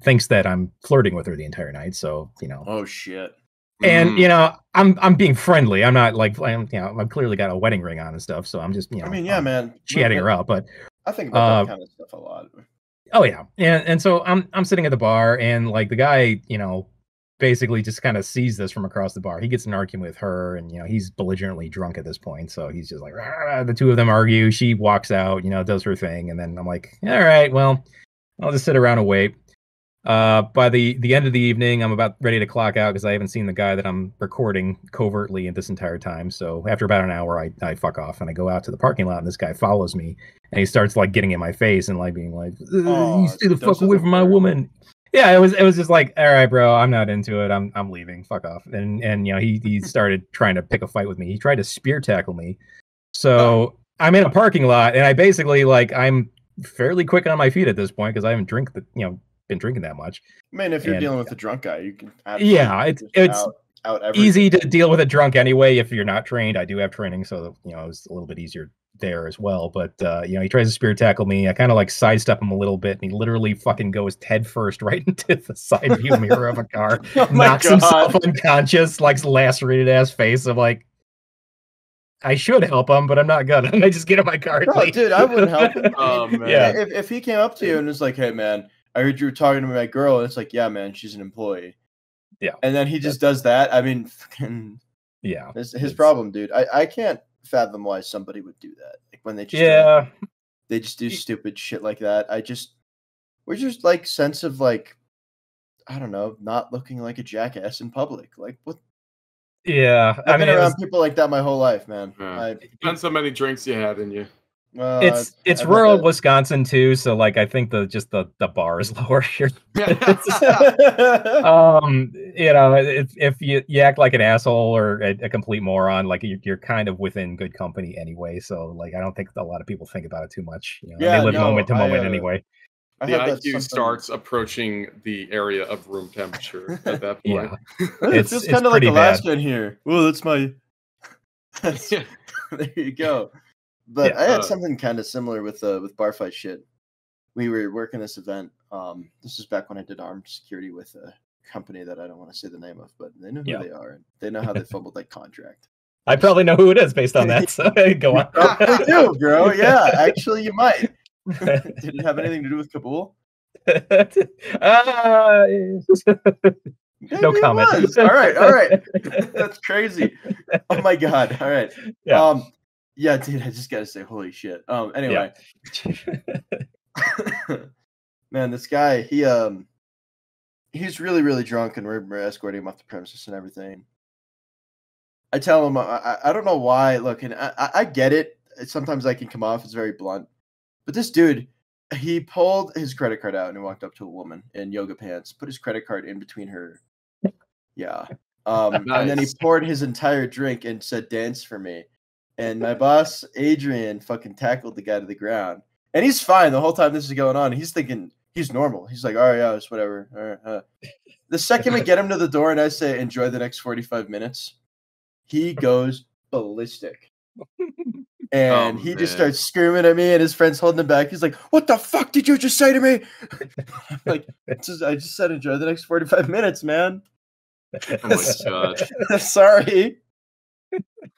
thinks that I'm flirting with her the entire night. So, you know. Oh shit. And you know, I'm being friendly. I'm not like, you know, I've clearly got a wedding ring on and stuff. So I'm just, you know, I mean, yeah, man, chatting her up. But I think about that kind of stuff a lot. Oh yeah, and so I'm sitting at the bar, and like the guy, you know, basically just kind of sees this from across the bar. He gets an argument with her, and you know, he's belligerently drunk at this point. So he's just like, "Rah." The two of them argue. She walks out, you know, does her thing, and then I'm like, all right, well, I'll just sit around and wait. By the end of the evening, I'm about ready to clock out because I haven't seen the guy that I'm recording covertly in this entire time. So after about an hour, I fuck off and I go out to the parking lot, and this guy follows me, and he starts like getting in my face and like being like, "You stay the fuck away from my woman." Yeah, it was just like, all right, bro, I'm not into it. I'm leaving. Fuck off. And you know, he started trying to pick a fight with me. He tried to spear tackle me. So I'm in a parking lot, and I basically like I'm fairly quick on my feet at this point because I haven't been drinking that much. I mean, if you're dealing with a drunk guy, you can it's out easy to deal with a drunk anyway if you're not trained. I do have training, so you know it's a little bit easier there as well. But you know, he tries to spear tackle me. I kind of like sidestep him a little bit, and he literally fucking goes head first right into the side view mirror of a car, knocks himself unconscious, like lacerated ass face. I'm like, I should help him, but I'm not gonna. And I just get in my car. No, dude, I wouldn't help him. Oh man. Yeah. If he came up to you and was like, "Hey, man, I heard you were talking to my girl," and it's like, "Yeah, man, she's an employee." Yeah. And then he just does that. I mean, fucking, yeah, it's his problem, dude. I can't fathom why somebody would do that. Like when they just they just do stupid shit like that. We're just like sense of like, I don't know, not looking like a jackass in public. Like what? Yeah, I've been around people like that my whole life, man. Depends how many drinks you had in you. It's rural Wisconsin too, so like I think the bar is lower here. You know, if you act like an asshole or a complete moron, like you're kind of within good company anyway. So like I don't think a lot of people think about it too much. You know, they live moment to moment anyway. The IQ starts approaching the area of room temperature at that point. Yeah, it's kind of like Alaska in here. Well, that's my. There you go. But I had something kind of similar with bar fight shit. We were working this event. This is back when I did armed security with a company that I don't want to say the name of, but they know who they are. And they know how they fumbled that contract. I probably know who it is based on that. So go on. Probably do, bro. Yeah, actually, you might. Did it have anything to do with Kabul? No comment. All right. That's crazy. Oh my god. All right. Yeah. Yeah, dude, I just gotta say, holy shit. Anyway. Man, this guy, he's really, really drunk, and we're escorting him off the premises and everything. I tell him, I don't know why. Look, and I get it. Sometimes I can come off as very blunt. But this dude, he pulled his credit card out and he walked up to a woman in yoga pants, put his credit card in between her. Yeah. Nice. And then he poured his entire drink and said, "Dance for me." And my boss, Adrian, fucking tackled the guy to the ground. And he's fine the whole time this is going on. He's thinking he's normal. He's like, "All right, yeah, it's whatever." All right, The second we get him to the door and I say, "Enjoy the next 45 minutes," he goes ballistic. And he just starts screaming at me, and his friend's holding him back. He's like, "What the fuck did you just say to me?" Like, I just said, "Enjoy the next 45 minutes, man." Oh my god. Sorry.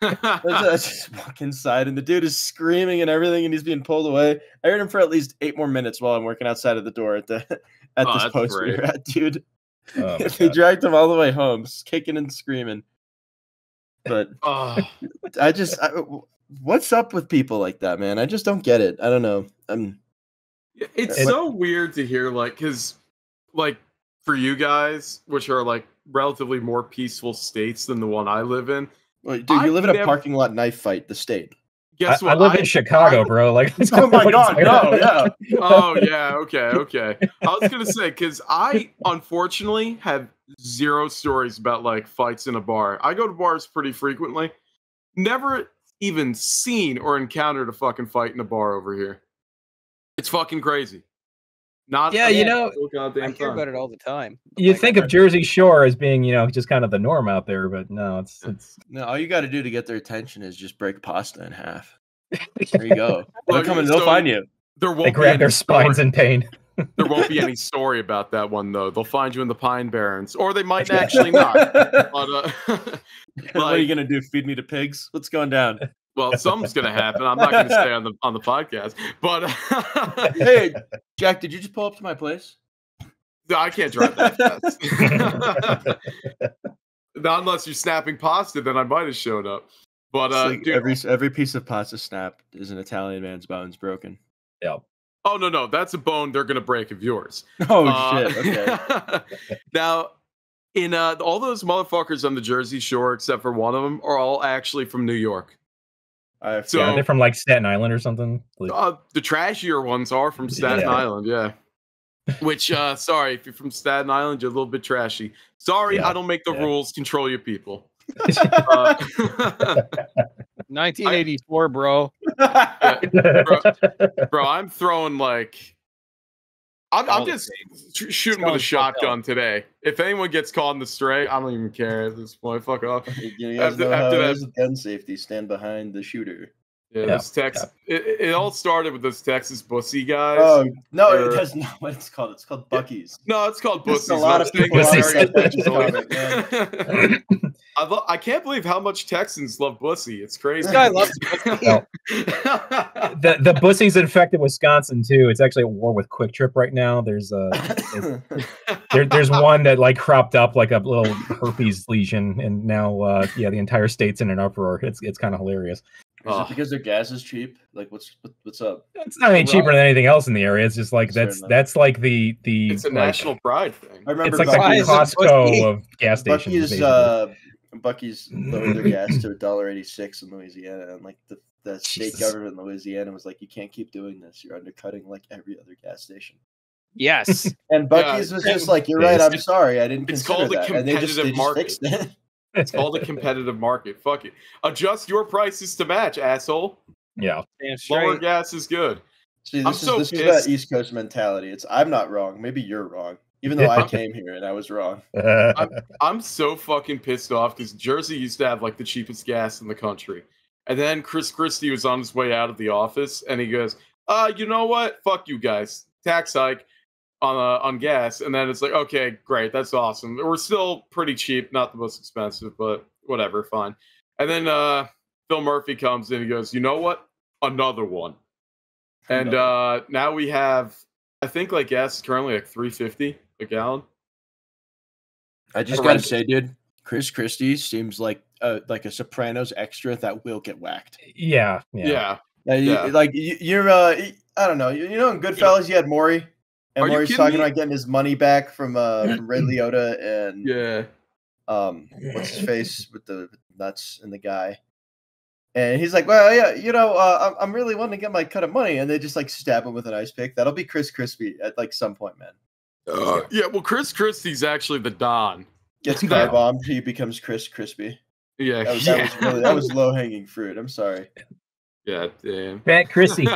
I just walk inside, and the dude is screaming and everything, and he's being pulled away. I heard him for at least 8 more minutes while I'm working outside of the door at this post we were at, dude. They dragged him all the way home, kicking and screaming. But what's up with people like that, man? I just don't get it. I don't know. It's so weird to hear, like, because, like, for you guys, which are like relatively more peaceful states than the one I live in. Well, dude, you live in a parking lot knife fight, the state. guess what? I live in Chicago, bro. Like, Oh my god, no, yeah. Oh yeah, okay. I was gonna say because I unfortunately have zero stories about like fights in a bar. I go to bars pretty frequently. Never even seen or encountered a fucking fight in a bar over here. It's fucking crazy. Not Yeah, you know, I hear about it all the time. you think of Jersey Shore as being, you know, just kind of the norm out there, but no, it's No, all you got to do to get their attention is just break pasta in half. There you go. They'll come and they'll find you. There won't they grab their spines in pain. There won't be any story about that one though. They'll find you in the Pine Barrens, or they might actually not. But, what are you gonna do? Feed me to pigs? What's going down? Well, something's gonna happen. I'm not gonna stay on the podcast. But hey, Jack, did you just pull up to my place? No, I can't drive that fast. Not unless you're snapping pasta, then I might have showed up. But like dude, every piece of pasta snapped is an Italian man's bones broken. Yeah. Oh no, that's a bone they're gonna break of yours. Oh shit. Okay. Now, in all those motherfuckers on the Jersey Shore, except for one of them, are all actually from New York. So yeah, they're from like Staten Island or something. The trashier ones are from Staten Island, yeah. Which, sorry, if you're from Staten Island, you're a little bit trashy. Sorry, I don't make the rules. Control your people. 1984, bro. Bro, I'm throwing like I'm just shooting with a shotgun today. If anyone gets caught in the stray, I don't even care at this point. Fuck off. You guys know how it is with gun safety. Stand behind the shooter. Yeah, this it all started with those Texas bussy guys. Oh no, that's not what it's called. It's called Buc-ee's. No, it's called bussies. A lot of people I can't believe how much Texans love bussy. It's crazy. This guy loves bussy. The bussy's infected Wisconsin too. It's actually at war with Quick Trip right now. There's there's one that like cropped up like a little herpes lesion, and now the entire state's in an uproar. It's kind of hilarious. Is it because their gas is cheap? Like, what's up? It's not any cheaper than anything else in the area. It's just like that's like the it's a national pride thing. I remember it's like the Costco of gas stations. Buc-ee's lowered their gas to $1.86 in Louisiana, and like the state government in Louisiana was like, you can't keep doing this. You're undercutting like every other gas station. Yes. And Buc-ee's was just like, you're right. I'm sorry. I didn't consider that. It's called a competitive market. Fixed it. It's called a competitive market. Fuck it. Adjust your prices to match, asshole. Yeah. Lower gas is good. See, this is about East Coast mentality. It's I'm not wrong. Maybe you're wrong. Even though I came here and I was wrong. I'm so fucking pissed off because Jersey used to have like the cheapest gas in the country. And then Chris Christie was on his way out of the office and he goes, you know what? Fuck you guys. Tax hike on gas. And then it's like, okay, great. That's awesome. We're still pretty cheap. Not the most expensive, but whatever. Fine. And then Phil Murphy comes in and he goes, you know what? Another one. And now we have, I think like gas is currently like $3.50 a gallon. I just gotta say, dude, Chris Christie seems like a Sopranos extra that will get whacked. Yeah. Like you're I don't know. You know, in Goodfellas, you had Maury, and Maury's talking about getting his money back from Ray Liotta and what's his face with the nuts and the guy. And he's like, well, yeah, you know, I'm really wanting to get my cut of money. And they just like stab him with an ice pick. That'll be Chris Christie at like some point, man. Yeah, well, Chris Christie's actually the Don. Gets car bombed, he becomes Chris Crispy. Yeah, that was low hanging fruit. I'm sorry. Yeah, damn. Fat Chrissy.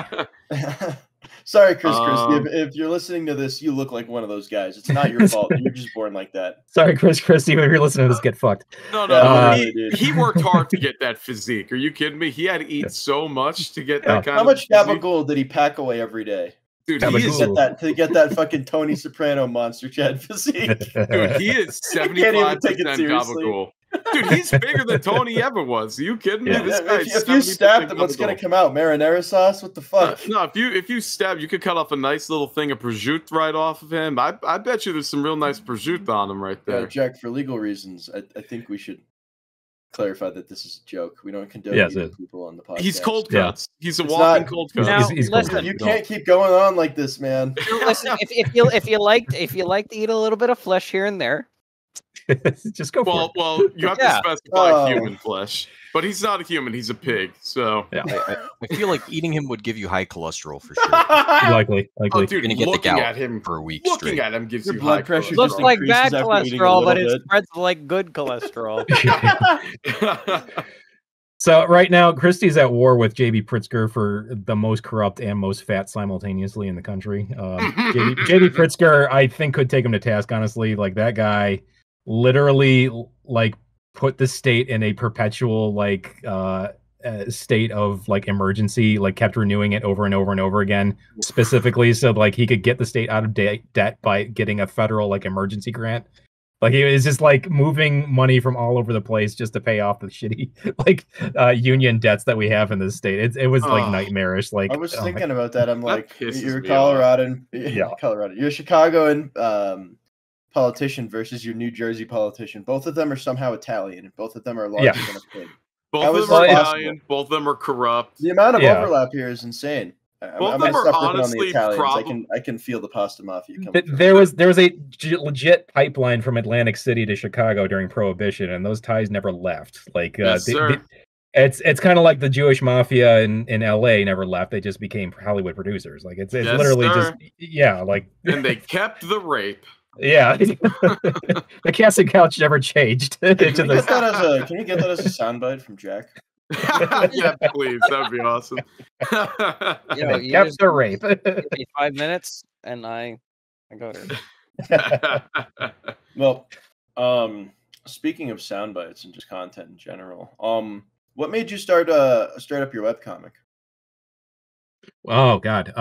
Sorry, Chris Christie. If you're listening to this, you look like one of those guys. It's not your fault. You're just born like that. Sorry, Chris Christie. If you're listening to this, get fucked. No. He worked hard to get that physique. Are you kidding me? He had to eat so much to get that kind of How much gabagool did he pack away every day? Dude, to get that fucking Tony Soprano monster Chad physique. Dude, he is 75% gabagool. Dude, he's bigger than Tony ever was. Are you kidding me? This guy's if you stabbed him, what's gonna come out? Marinara sauce? What the fuck? No, if you stab, you could cut off a nice little thing of prosciutto right off of him. I bet you there's some real nice prosciutto on him right there. Jack, for legal reasons, I think we should clarify that this is a joke. We don't condone people on the podcast. He's cold cuts. He's a walking cold cut. Now, he's listen, you can't keep going on like this, man. Listen, if you like to eat a little bit of flesh here and there, Just go for it. Well, you have to Yeah. specify human flesh, but he's not a human; he's a pig. So Yeah, I feel like eating him would give you high cholesterol for sure. likely. oh, dude, You're gonna get the looking gout at him for a week looking straight. at him gives Your you blood high pressure cholesterol. Looks like increases bad after eating a cholesterol, but little it bit. spreads like good cholesterol. So right now, Christie's at war with JB Pritzker for the most corrupt and most fat simultaneously in the country. JB Pritzker, I think, could take him to task. Honestly, like that guy, literally, like put the state in a perpetual state of like emergency, like kept renewing it over and over and over again, specifically so like he could get the state out of debt by getting a federal like emergency grant. Like he was just like moving money from all over the place just to pay off the shitty like union debts that we have in this state. It was like nightmarish. Like I was thinking about that. I'm like, pisses you're me Colorado, Yeah. Colorado. You're a Chicagoan politician versus your New Jersey politician. Both of them are somehow Italian, and both of them are larger than a pig. Both How of is them are this Italian. Both of them are corrupt. The amount of Yeah. overlap here is insane. I'm Both of gonna them are stop ripping on the honestly Italians. I can feel the pasta mafia coming. through. There was a legit pipeline from Atlantic City to Chicago during Prohibition, and those ties never left. Like Yes, sir. it's kind of like the Jewish mafia in LA never left. They just became Hollywood producers. Like it's Yes, literally sir. just like And they kept the rape. yeah. The casting couch never changed. Can we get that as a soundbite from Jack? Yeah, please. That would be awesome. You Kept just the rape. give me 5 minutes, and I go to. Well, speaking of sound bites and just content in general, what made you start up your webcomic? Oh God.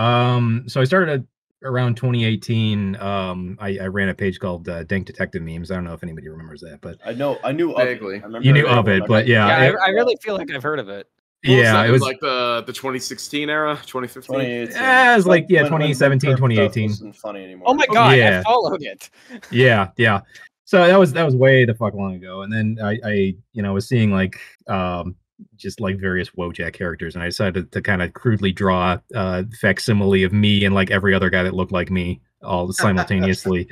So I started around 2018. I ran a page called Dank Detective Memes. I don't know if anybody remembers that, but I knew of Vaguely. it. I remember you knew it. of it, but yeah, I really feel like I've heard of it. it was like the 2016 era, 2015. 2018. Yeah, it was like When 2017, Perp stuff 2018. wasn't funny anymore. Oh my god, Yeah. I followed it. Yeah. So that was way the fuck long ago. And then I was seeing like just like various Wojak characters, and I decided to kind of crudely draw facsimile of me and like every other guy that looked like me all simultaneously.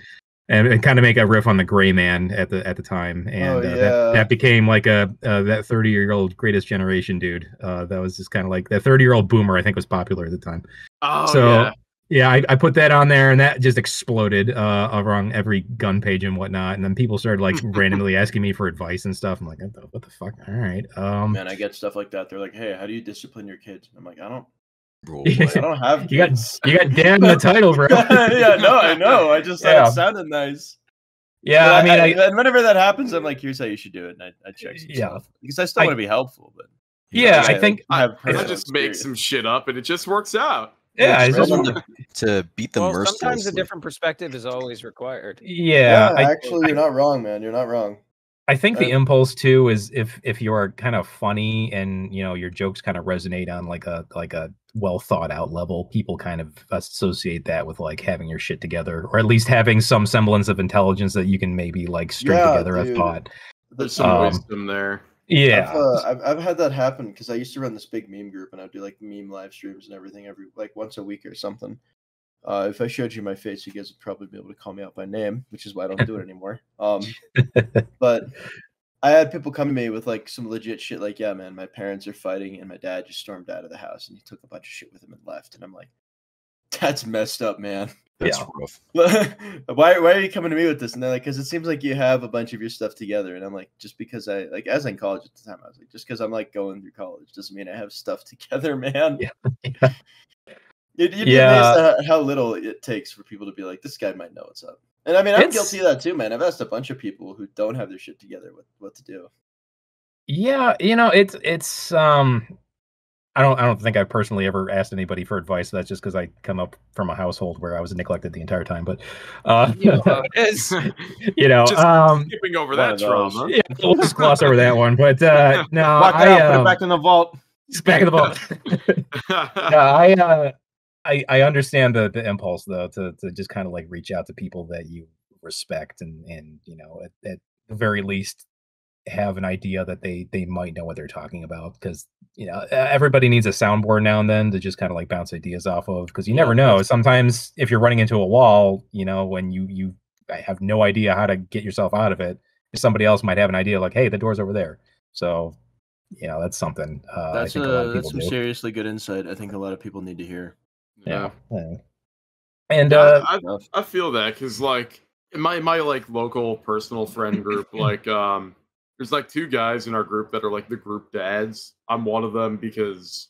And kind of make a riff on the Gray Man at the time, and that became like that 30-year-old Greatest Generation dude. That was just kind of like that 30-year-old boomer. I think was popular at the time. Oh So I put that on there, and that just exploded around every gun page and whatnot. And then people started like randomly asking me for advice and stuff. I'm like, what the fuck? All right. Man, I get stuff like that. They're like, "Hey, how do you discipline your kids?" And I'm like, I don't have kids. You got dad in the title, bro. Yeah, no, I know. I just thought it sounded nice. Yeah, I mean, and whenever that happens, I'm like, here's how you should do it, and I check some stuff because I still want to be helpful. But I think I just make some shit up, and it just works out. Yeah, it's to beat the mercilessly. Sometimes a different perspective is always required. Yeah, actually, you're not wrong, man. You're not wrong. I think the impulse too is if you're kind of funny and your jokes kind of resonate on like a well thought out level, people kind of associate that with like having your shit together, or at least having some semblance of intelligence that you can maybe like string together a thought. There's some wisdom there. Yeah, I've had that happen because I used to run this big meme group, and I'd do like meme live streams and everything every like once a week or something. If I showed you my face, you guys would probably be able to call me out by name, which is why I don't do it anymore. But I had people come to me with like some legit shit, like, "Yeah, man, my parents are fighting, and my dad just stormed out of the house, and he took a bunch of shit with him and left." And I'm like, "That's messed up, man. That's rough. Why are you coming to me with this?" And they're like, "Because it seems like you have a bunch of your stuff together." And I'm like, "Just because I like, as in college at the time, I was like, just because I'm like going through college doesn't mean I have stuff together, man." Yeah. You'd be amazed at how little it takes for people to be like, "This guy might know what's up." And I mean, I'm guilty of that too, man. I've asked a bunch of people who don't have their shit together what to do. Yeah, it's I don't think I've personally ever asked anybody for advice. That's just because I come up from a household where I was neglected the entire time. But Just skipping over that trauma. Yeah, we'll just gloss over that one. But no, put it back in the vault. It's back in the vault. No, I understand the impulse though to just kind of like reach out to people that you respect and at the very least have an idea that they might know what they're talking about, because everybody needs a soundboard now and then to just kind of like bounce ideas off of, because you never know. Sometimes if you're running into a wall, when you have no idea how to get yourself out of it, somebody else might have an idea like, hey, the door's over there. So, you know, that's something I think a lot of people some do. seriously good insight. I think a lot of people need to hear. Yeah. And yeah, I feel that because like in my like local personal friend group, like there's like 2 guys in our group that are like the group dads. I'm one of them because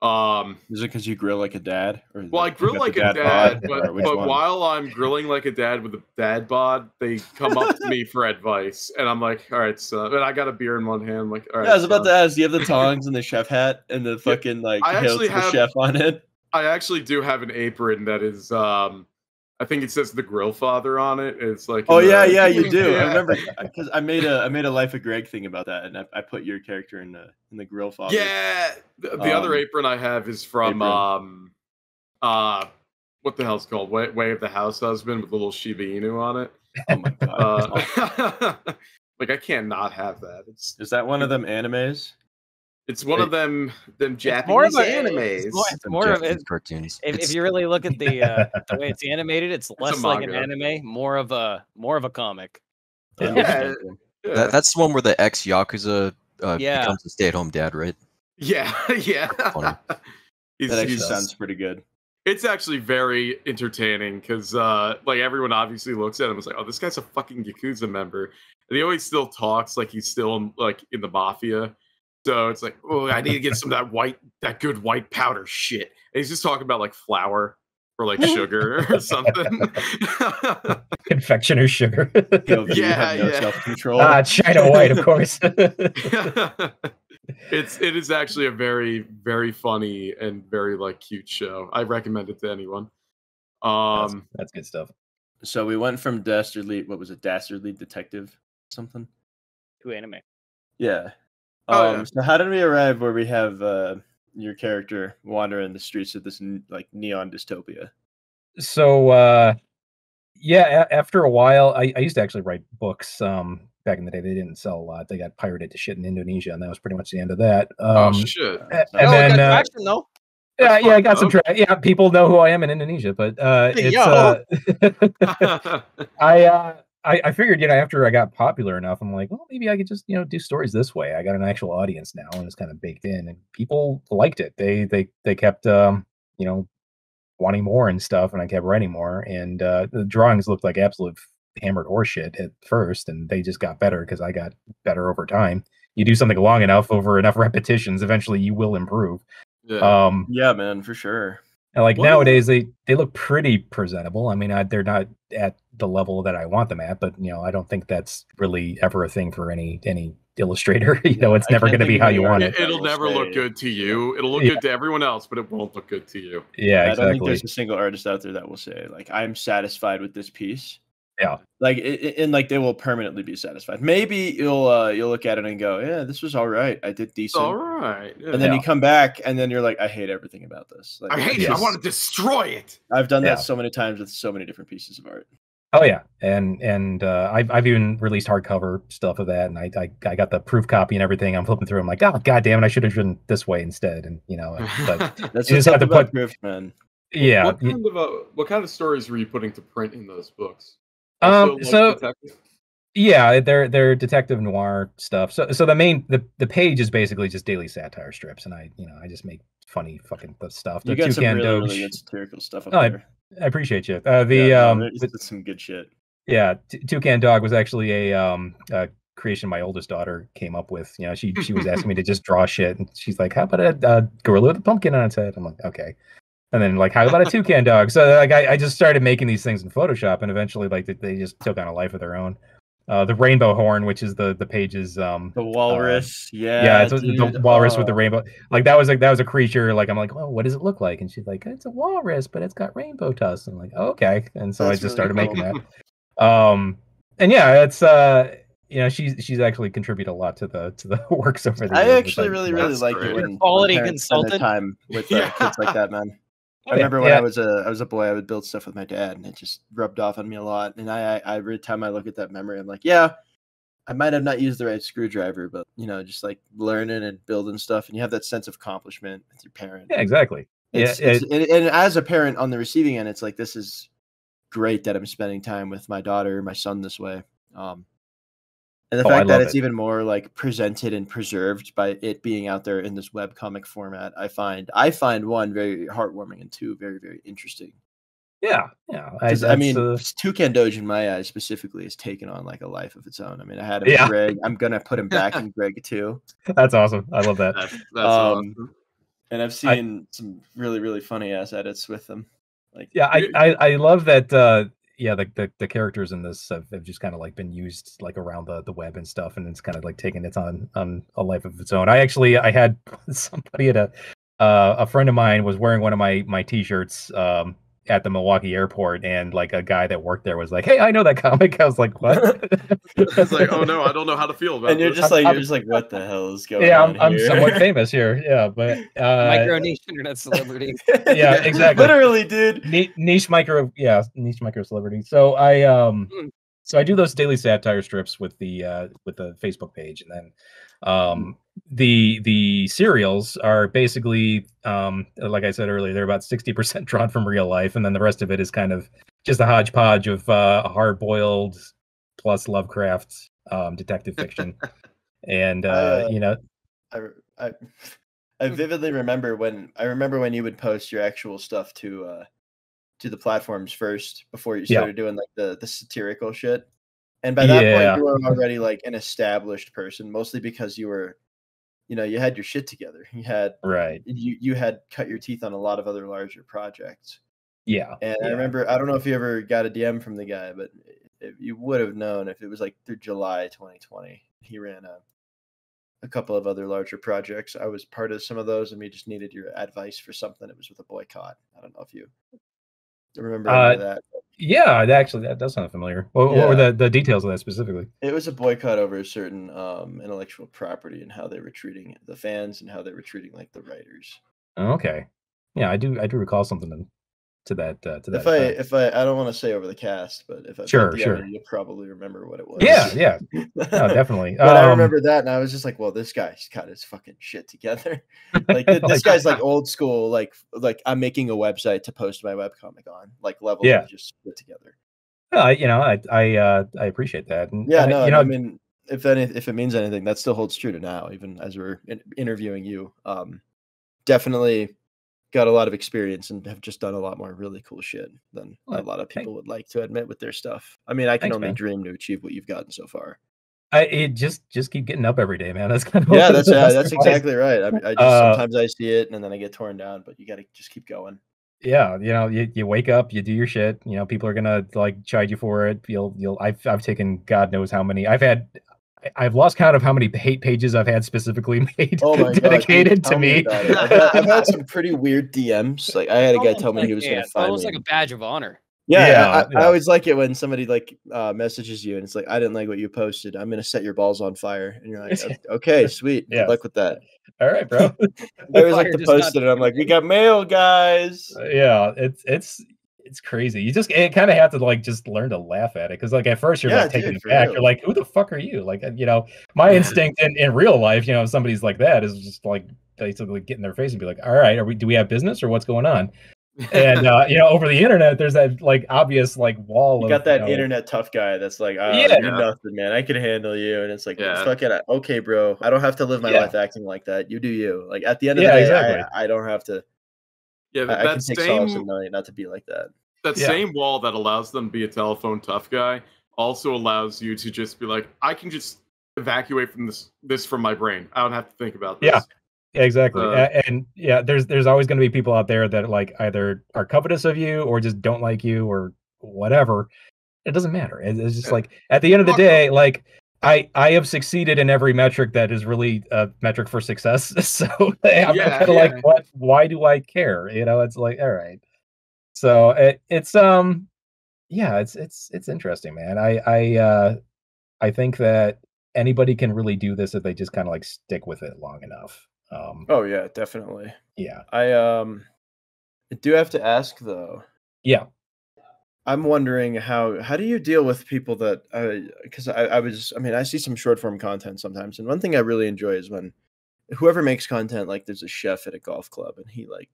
is it because you grill like a dad? Or well, I you grill got like the a dad, bod, or which but one? while I'm grilling like a dad with a dad bod, they come up to me for advice, and I'm like, all right, son. And I got a beer in one hand. I'm like, all right. Yeah, I was about son. to ask. Do you have the tongs and the chef hat and the fucking like I hail actually to the have- chef on it? I actually do have an apron that is I think it says the Grill Father on it. It's like Oh in yeah, the- yeah, you do. Yeah. I remember because I made a Life of Greg thing about that, and I put your character in the grill father. Yeah, the other apron I have is from what the hell's it called? Way of the House Husband with a little Shiba Inu on it. Oh my god! Like I can't not have that. Is that one of them animes? It's one of them Japanese more of a- animes. It's more of Japanese it. cartoons. If you really look at the way it's animated, it's less like an manga. anime, more of a comic. Yeah. That's the one where the ex Yakuza Yeah. becomes a stay-at-home dad, right? Yeah, yeah. Funny. That actually sounds pretty good. It's actually very entertaining because, like, everyone obviously looks at him and is like, "Oh, this guy's a fucking Yakuza member," and he always still talks like he's still like in the mafia. So it's like, "Oh, I need to get some of that good white powder shit." And he's just talking about like flour or like sugar or something. confectioner sugar. You Yeah, have no yeah. self-control. China White, of course. It is actually a very, very funny and very like cute show. I recommend it to anyone. That's good stuff. So we went from Dastardly, what was it, Dastardly Detective something? To anime. Yeah. Oh, yeah. So how did we arrive where we have your character wandering the streets of this like neon dystopia? So yeah, after a while, I used to actually write books. Back in the day, they didn't sell a lot. They got pirated to shit in Indonesia, and that was pretty much the end of that. Oh shit! And No, then, it got traction though. yeah, That's I got some fucked traction. Yeah, people know who I am in Indonesia, but it's Yo. I figured, you know, after I got popular enough, I'm like, well, maybe I could just, you know, do stories this way. I got an actual audience now, and it's kind of baked in, and people liked it. They kept you know, wanting more and stuff, and I kept writing more. And the drawings looked like absolute hammered horseshit at first, and they just got better because I got better over time. You do something long enough, over enough repetitions, eventually you will improve. Yeah. Yeah, man, for sure. And like What? nowadays, they look pretty presentable. I mean, they're not at the level that I want them at, but you know, I don't think that's really ever a thing for any illustrator. You know, it's I never can't going to think be of how any you want artist it. It'll will never look say- good to you. It'll look Yeah. good to everyone else, but it won't look good to you. Yeah, I don't think exactly. there's a single artist out there that will say like I'm satisfied with this piece. Yeah. Like and like they will permanently be satisfied. Maybe you'll look at it and go, yeah, this was all right. I did It's decent. all right. Yeah. And then Yeah. you come back and then you're like, I hate everything about this. Like, I hate it. I Yes. want to destroy it. I've done Yeah. that so many times with so many different pieces of art. Oh yeah, and I've even released hardcover stuff of that, and I got the proof copy and everything. I'm flipping through. I'm like, oh god damn it, I should have done this way instead. And you know, but That's You what's just have up to about put- proof, man. yeah. What kind of stories were you putting to print in those books? Also, like, So detective? yeah, they're detective noir stuff. So the page is basically just daily satire strips, and I just make funny fucking stuff. The You got some Toucan really, Doge. really good satirical stuff up Oh, there. I appreciate you. Yeah, no, The there's some good shit. Yeah, Toucan Dog was actually a creation my oldest daughter came up with. You know, she was asking me to just draw shit, and she's like, "How about a gorilla with a pumpkin on its head?" I'm like, "Okay." And then like, "How about a toucan dog?" So like, I just started making these things in Photoshop, and eventually like they just took on a life of their own. The rainbow horn, which is the page's The walrus, yeah, it's dude. the walrus with the rainbow. Like that was a creature. Like I'm like, well, what does it look like? And she's like, it's a walrus, but it's got rainbow tusks. I'm like, oh, okay. And so That's I just really started cool. making that. And yeah, it's you know, she's actually contributed a lot to the works over the years. I which actually really That's like great. it when Quality parents spend their consultant. time with Yeah. kids like that, man. Oh, I remember when yeah. I was a boy, I would build stuff with my dad, and it just rubbed off on me a lot. And I every time I look at that memory, I'm like, yeah, I might have not used the right screwdriver, but you know, just like learning and building stuff, and you have that sense of accomplishment with your parent. Yeah, exactly. And as a parent on the receiving end, it's like, this is great that I'm spending time with my daughter, my son this way. And the Oh, I fact that love it's it. even more like presented and preserved by it being out there in this webcomic format, I find one very heartwarming and two very, very interesting. Yeah, yeah. Because I That's mean, Toucan Doge in my eyes specifically has taken on like a life of its own. I mean, I had him in yeah, Greg. I'm gonna put him back in Greg too. that's awesome. I love that. That's awesome. And I've I seen some really, really funny ass edits with them. Like, yeah, I love that. Yeah, the characters in this have just kind of like been used like around the web and stuff, and it's kind of like taking it on a life of its own. I had somebody at a friend of mine was wearing one of my t-shirts at the Milwaukee airport, and like a guy that worked there was like, "Hey, I know that comic." I was like, "What?" It's like, oh no, I don't know how to feel about and you're this. just like, what the hell is going Yeah, on I'm here? somewhat famous here. Yeah, but Micronation internet celebrity. yeah, exactly. Literally, dude. Niche micro celebrity. So I do those daily satire strips with the Facebook page, and then the serials are basically like I said earlier, they're about 60% drawn from real life, and then the rest of it is kind of just a hodgepodge of hard boiled plus Lovecraft detective fiction. And you know, I I vividly remember when you would post your actual stuff to the platforms first before you yeah, started doing like the satirical shit. And by that point yeah, you were already like an established person, mostly because you were, you had your shit together. right, You had cut your teeth on a lot of other larger projects. yeah, And I yeah. remember, I don't know if you ever got a DM from the guy, but if you would have known if it was like through July 2020. He ran a couple of other larger projects. I was part of some of those, and we just needed your advice for something. It was with a boycott. I don't know if you remember any Uh, of that. yeah, that does sound familiar. What were Yeah, the details of that specifically? it was a boycott over a certain intellectual property and how they were treating the fans and how they were treating like the writers. Oh, okay, yeah, I do recall something to that effect. If I don't want to say over the cast, but if I Sure, DM you, sure. you'll probably remember what it was. Yeah, yeah. No, definitely. But I remember that, and I was just like, "Well, this guy's got his fucking shit together." Like this guy's like old school, like I'm making a website to post my webcomic on, like level yeah. of just put together. I appreciate that. And, Yeah, no, and I mean, if it means anything, that still holds true to now, even as we're interviewing you. Definitely got a lot of experience and have just done a lot more really cool shit than a lot of people would like to admit with their stuff. I mean, I can thanks, only man. dream to achieve what you've gotten so far. It just keep getting up every day, man. That's kind of Yeah, that's exactly right. I just sometimes I see it and then I get torn down, but you got to just keep going. Yeah, you wake up, you do your shit. People are gonna like chide you for it. I've taken God knows how many. I've lost count of how many hate pages I've had specifically made Oh my dedicated God, dude, to me. about it. I've had some pretty weird DMs. Like I had a guy tell me he was going to find almost me. like a badge of honor. Yeah, I always like it when somebody like messages you and it's like, I didn't like what you posted. I'm going to set your balls on fire. And you're like, okay, sweet. Good luck with that. All right, bro. I always like to post it and I'm like, we got mail, guys. Yeah, it's crazy. It kind of have to like just learn to laugh at it because like at first you're like taking it back. You're like, who the fuck are you? Like my instinct in real life, if somebody's like that is just like basically get in their face and be like, all right, do we have business or what's going on? And over the internet, there's that like obvious like wall. You got that internet tough guy that's like, you're nothing, man. I can handle you, and it's like, fuck it, okay, bro. I don't have to live my life acting like that. You do you. Like at the end of the day, exactly. I don't have to. Yeah, I can take solace in knowing not to be like that. That same wall that allows them to be a telephone tough guy also allows you to just be like, I can just evacuate from this from my brain. I don't have to think about this. Yeah, exactly. And there's always going to be people out there that like either are covetous of you or just don't like you or whatever. It doesn't matter. It's just like at the end of the day, like I have succeeded in every metric that is really a metric for success. So I'm kind of like, what? Why do I care? It's like, all right. So it's interesting, man. I think that anybody can really do this if they just kind of like stick with it long enough. Oh yeah, definitely. Yeah. I do have to ask though. Yeah. I'm wondering how do you deal with people that because I see some short form content sometimes, and one thing I really enjoy is when whoever makes content, like there's a chef at a golf club and he like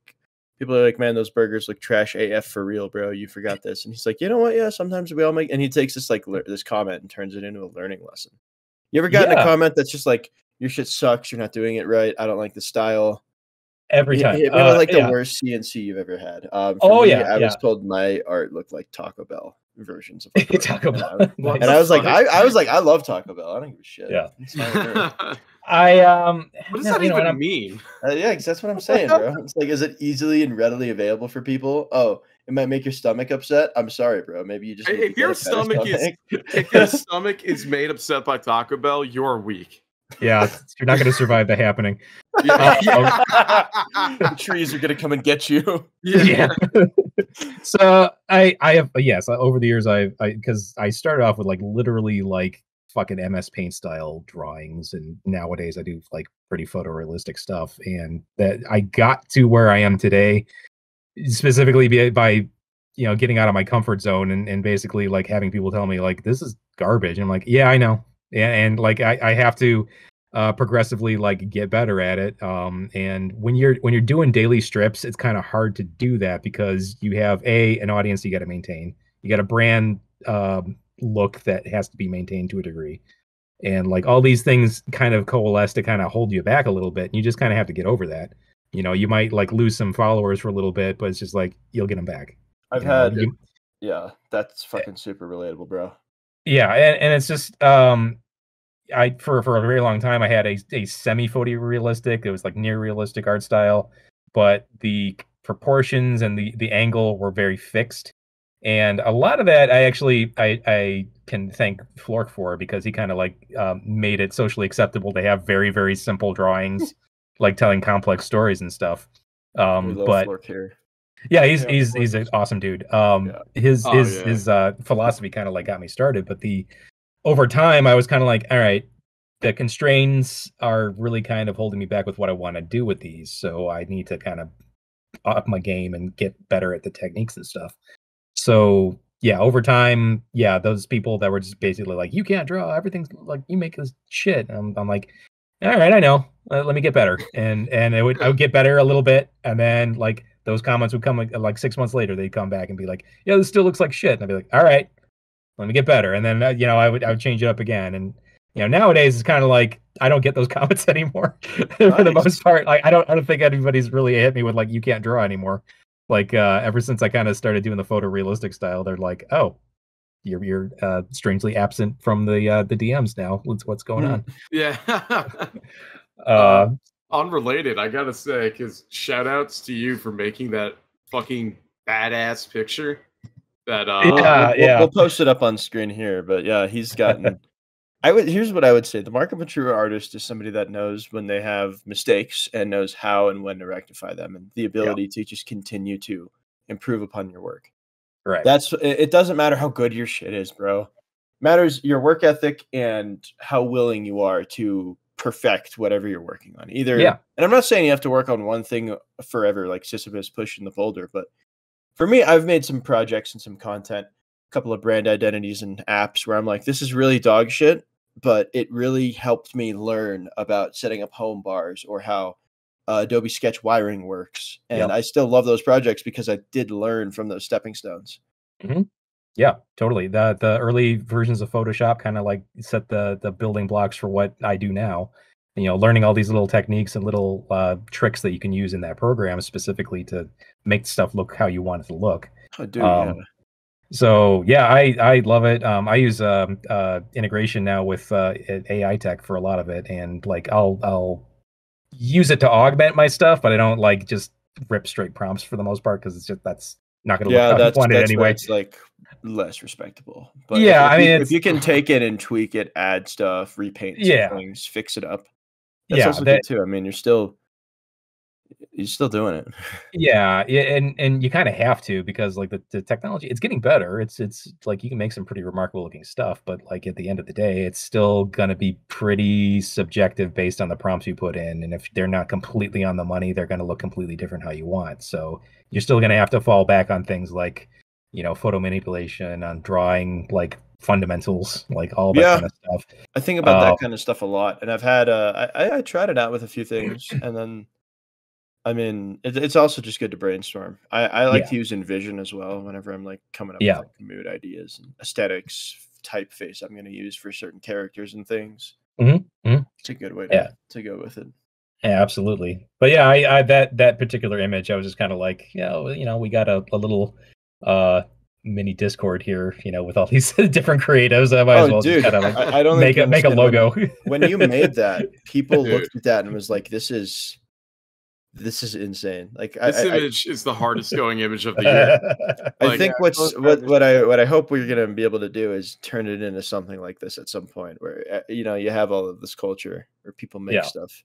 people are like, man, those burgers look trash AF for real, bro. You forgot this. And he's like, you know what? Yeah, sometimes we all make, and he takes this like this comment and turns it into a learning lesson. You ever gotten a Yeah. comment that's just like, your shit sucks, you're not doing it right, I don't like the style? Every time. Hit me with like the Yeah. worst CNC you've ever had. For Oh, me, yeah, I was yeah. told my art looked like Taco Bell versions of like art. Taco And Bell. What and the I was like, fuck? I was like, I love Taco Bell. I don't give a shit. Yeah. It's fine with me. What I does no, that you know, and even I'm, mean? Yeah, because that's what I'm saying, bro. It's like, is it easily and readily available for people? Oh, it might make your stomach upset. I'm sorry, bro. Maybe you just need to If get your a better stomach is stomach. if your stomach is made upset by Taco Bell, you're weak. yeah, you're not going to survive the happening. Yeah. The trees are gonna come and get you. Yeah. So I have yes, over the years I because I started off with like literally like fucking MS Paint style drawings, and nowadays I do like pretty photorealistic stuff, and that I got to where I am today specifically by you know getting out of my comfort zone and basically like having people tell me like this is garbage. And I'm like, yeah, I know. Yeah, and like I have to progressively like get better at it. And when you're doing daily strips, it's kind of hard to do that because you have an audience you got to maintain. You got a brand look that has to be maintained to a degree. And like all these things kind of coalesce to kind of hold you back a little bit. And you just kind of have to get over that. You know, you might like lose some followers for a little bit, but it's just like you'll get them back. I've You know, had, yeah, that's fucking super relatable, bro. yeah, and it's just I for a very long time I had a semi photorealistic, it was like near realistic art style, but the proportions and the angle were very fixed. And a lot of that I can thank Flork for, because he kind of like made it socially acceptable to have very, very simple drawings, like telling complex stories and stuff. We love But Flork here. yeah, Yeah, he's an awesome dude. Yeah. His Oh, yeah. his philosophy kind of like got me started, but over time I was kind of like, all right, the constraints are really kind of holding me back with what I want to do with these, so I need to kind of up my game and get better at the techniques and stuff. So yeah, over time, yeah, those people that were just basically like, you can't draw, everything's like you make this shit. I'm like, all right, I know. Let me get better, and I would get better a little bit, and then like those comments would come like 6 months later. They'd come back and be like, yeah, this still looks like shit, and I'd be like, all right, let me get better, and then you know I would change it up again. And you know nowadays it's kind of like I don't get those comments anymore for the Nice. most part. Like I don't think anybody's really hit me with like you can't draw anymore. Like ever since I kind of started doing the photorealistic style, they're like, oh, you're strangely absent from the DMs now. What's going on? Yeah. Uh, Unrelated, I gotta say, because shout outs to you for making that fucking badass picture. That We'll post it up on screen here, but yeah, he's gotten. Here's what I would say: the mark of a true artist is somebody that knows when they have mistakes and knows how and when to rectify them, and the ability to just continue to improve upon your work. right. It doesn't matter how good your shit is, bro. It matters your work ethic and how willing you are to perfect whatever you're working on. And I'm not saying you have to work on one thing forever, like Sisyphus pushing the boulder, but for me, I've made some projects and some content, a couple of brand identities and apps where I'm like, this is really dog shit, but it really helped me learn about setting up home bars or how Adobe Sketch wiring works. And I still love those projects because I did learn from those stepping stones. Mm-hmm. Yeah, totally. The early versions of Photoshop kind of like set the building blocks for what I do now. You know, learning all these little techniques and little tricks that you can use in that program specifically to make stuff look how you want it to look. Oh, dude, yeah. So yeah, I love it. I use integration now with AI tech for a lot of it, and like I'll use it to augment my stuff, but I don't like just rip straight prompts for the most part because it's just that's not going to look how you want it anyway. It's like less respectable. But yeah, if you can take it and tweak it, add stuff, repaint some things, fix it up. That's also good too. I mean, you're still doing it. Yeah, and you kind of have to, because like the technology, it's getting better. It's like you can make some pretty remarkable looking stuff, but like at the end of the day, it's still gonna be pretty subjective based on the prompts you put in. And if they're not completely on the money, they're gonna look completely different how you want. So you're still gonna have to fall back on things like, you know, photo manipulation, on drawing like fundamentals, like all that kind of stuff. I think about that kind of stuff a lot, and I've had I tried it out with a few things, and then I mean it's also just good to brainstorm. I like to use InVision as well whenever I'm like coming up with like mood ideas and aesthetics, typeface I'm going to use for certain characters and things. It's a good way to go with it. Yeah, absolutely. But yeah, I that particular image, I was just kind of like, we got a little mini Discord here, with all these different creatives. I might as well just kind of like I don't make a logo. When you made that, people Dude. looked at that and was like, "This is insane." Like This image is the hardest going image of the year. I think what I hope we're gonna be able to do is turn it into something like this at some point, where you have all of this culture where people make stuff.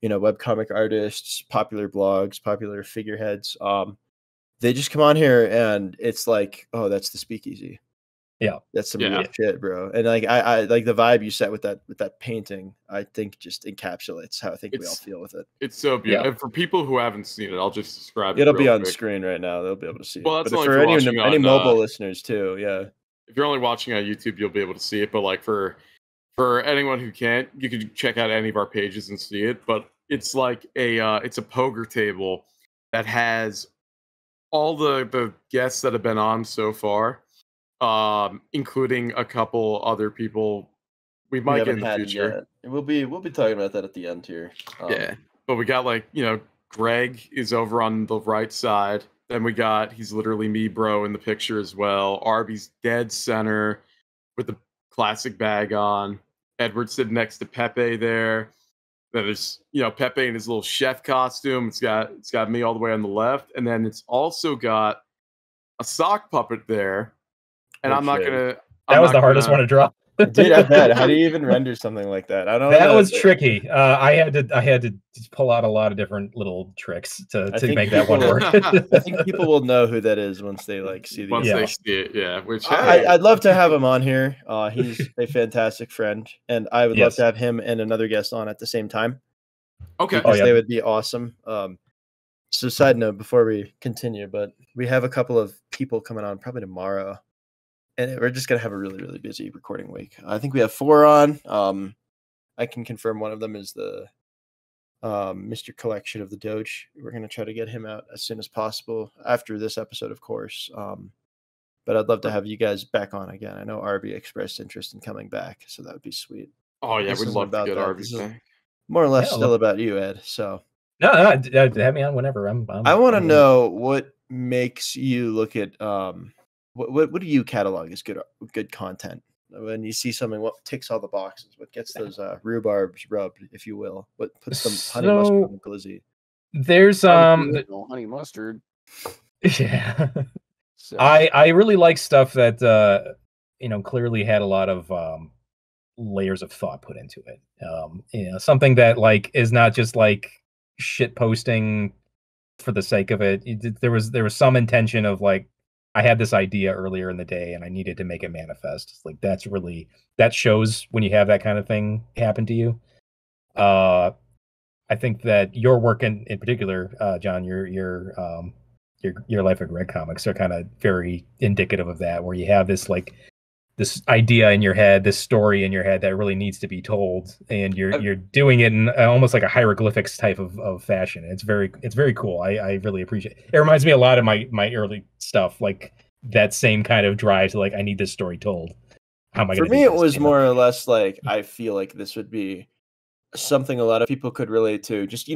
Webcomic artists, popular blogs, popular figureheads. They just come on here and it's like, oh, that's the Speakeasy. Yeah, that's some real shit, bro. And like I like the vibe you set with that painting. I think just encapsulates how I think we all feel with it. It's so beautiful. And for people who haven't seen it, I'll just describe it. It'll be on screen right now. They'll be able to see it. That's but for any mobile listeners too, if you're only watching on YouTube, you'll be able to see it. But like for anyone who can't, you can check out any of our pages and see it. But it's like it's a poker table that has all the guests that have been on so far, including a couple other people we might get in the future. We'll be talking about that at the end here. But we got Greg is over on the right side. Then we got he's literally me, bro, in the picture as well. Arby's dead center with the classic bag on. Edward sitting next to Pepe there. That is, Pepe in his little chef costume. It's got me all the way on the left, and then it's also got a sock puppet there. And That was the hardest one to draw. Dude, I bet. How do you even render something like that? I don't know. That was tricky. I had to pull out a lot of different little tricks to make that one work. I think people will know who that is once they see the they see it. Yeah, which I'd love to have him on here. He's a fantastic friend, and I would love to have him and another guest on at the same time. Okay, because they would be awesome. So, side note before we continue, but we have a couple of people coming on probably tomorrow. And we're just going to have a really, really busy recording week. I think we have 4 on. I can confirm one of them is the Mr. Collection of the Doge. We're going to try to get him out as soon as possible after this episode, of course. But I'd love to have you guys back on again. I know Arby expressed interest in coming back, so that would be sweet. Oh, yeah, we'd love to get Arby back. More or less still about you, Ed. So No, have me on whenever. I want to know what makes you look at what do you catalog as good content? When you see something, what ticks all the boxes? What gets those rhubarbs rubbed, if you will? What puts some honey mustard on the glizzy? There's honey mustard. Yeah. So. I really like stuff that clearly had a lot of layers of thought put into it. Something that is not just shit posting for the sake of it. There was some intention of I had this idea earlier in the day and I needed to make it manifest. That shows when you have that kind of thing happen to you. I think that your work in particular, John, your Life of Greg comics are kind of very indicative of that, where you have this this idea in your head, this story in your head that really needs to be told, and you're doing it in almost like a hieroglyphics type of fashion. It's very cool. I really appreciate it. It reminds me a lot of my early stuff, that same kind of drive to I need this story told. How am I For me, it was more or less I feel like this would be something a lot of people could relate to. Just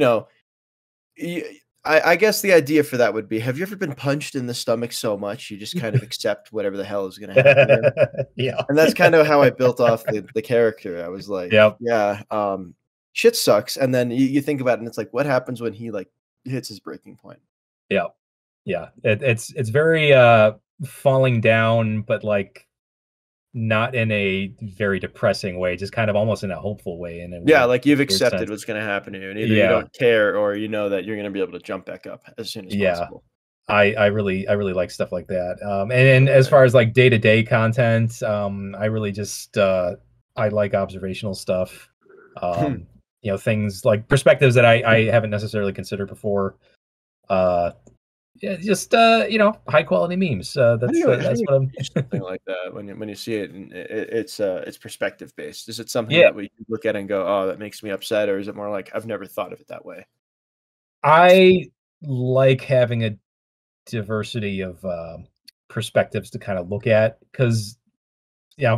I guess the idea for that would be: have you ever been punched in the stomach so much you just kind of accept whatever the hell is going to happen? Yeah, and that's kind of how I built off the character. I was like, shit sucks, and then you think about it, and it's what happens when he hits his breaking point? Yeah. It's very falling down, but not in a very depressing way, just kind of almost in a hopeful way. And you've accepted what's going to happen to you, and either you don't care or you know that you're going to be able to jump back up as soon as possible. I really like stuff like that. And as far as day-to-day content, I really just I like observational stuff. Things like perspectives that I haven't necessarily considered before. Just high quality memes. That's what I'm something like that when you see it, and it's perspective based. Is it something that we look at and go, oh, that makes me upset, or is it more I've never thought of it that way? I like having a diversity of perspectives to kind of look at, because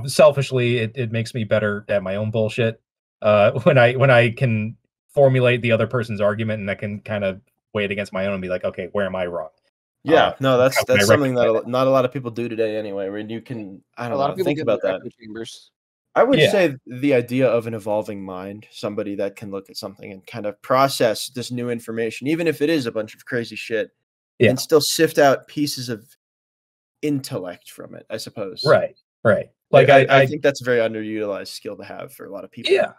selfishly it makes me better at my own bullshit. when I can formulate the other person's argument and I can kind of weigh it against my own and be like, okay, where am I wrong? Yeah, no, how that's can I something rectify that not a lot of people do today anyway, where you can, I A don't lot know, of people think get about their that. echo chambers. I would Yeah. say the idea of an evolving mind, somebody that can look at something and kind of process this new information, even if it is a bunch of crazy shit, Yeah. and still sift out pieces of intellect from it, I suppose. Right. Like Like I think that's a very underutilized skill to have for a lot of people. yeah.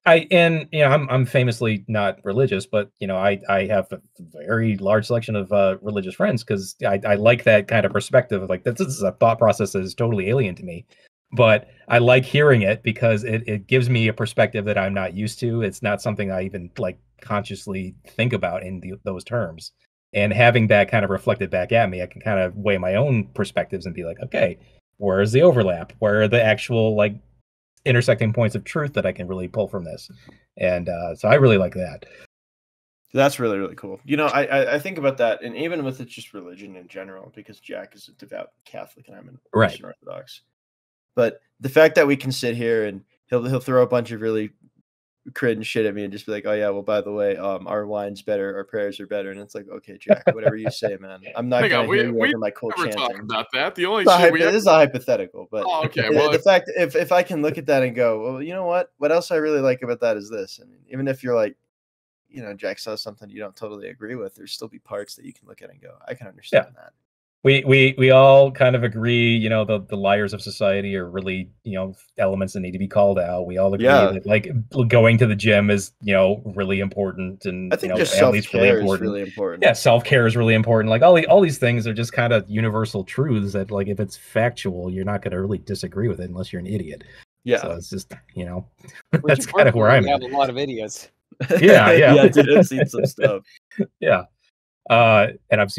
I'm famously not religious, but I have a very large selection of religious friends because I like that kind of perspective of like this is a thought process that is totally alien to me. But I like hearing it because it gives me a perspective that I'm not used to. It's not something I even like consciously think about in those terms. And having that kind of reflected back at me, I can kind of weigh my own perspectives and be like, okay, where is the overlap? Where are the actual like intersecting points of truth that I can really pull from this? And so I really like that. That's really, really cool. I think about that, and even with it just religion in general, because Jack is a devout Catholic and I'm an Right. Eastern Orthodox. But the fact that we can sit here and he'll throw a bunch of really cringe shit at me and just be like, "Oh yeah, well by the way, our wine's better, our prayers are better," and it's like, "Okay, Jack, whatever you say, man. I'm not Hang gonna on, hear you we over my cool never talked chanting." about that. The only It's a shit we this is a hypothetical, but Oh, okay. the Well, fact if I can look at that and go, well, you know what else I really like about that is this. I mean, even if you're like, Jack says something you don't totally agree with, there's still be parts that you can look at and go, I can understand that. We all kind of agree, the liars of society are really, elements that need to be called out. We all agree that like going to the gym is, really important, and I think just family's really self-care important. is really important. Yeah, self-care is really important. Like all these things are just kind of universal truths that like if it's factual, you're not going to really disagree with it unless you're an idiot. Yeah. So it's just, that's kind of where I'm at. We have a lot of idiots. Yeah. Yeah, dude, I've seen some stuff. Yeah. And I've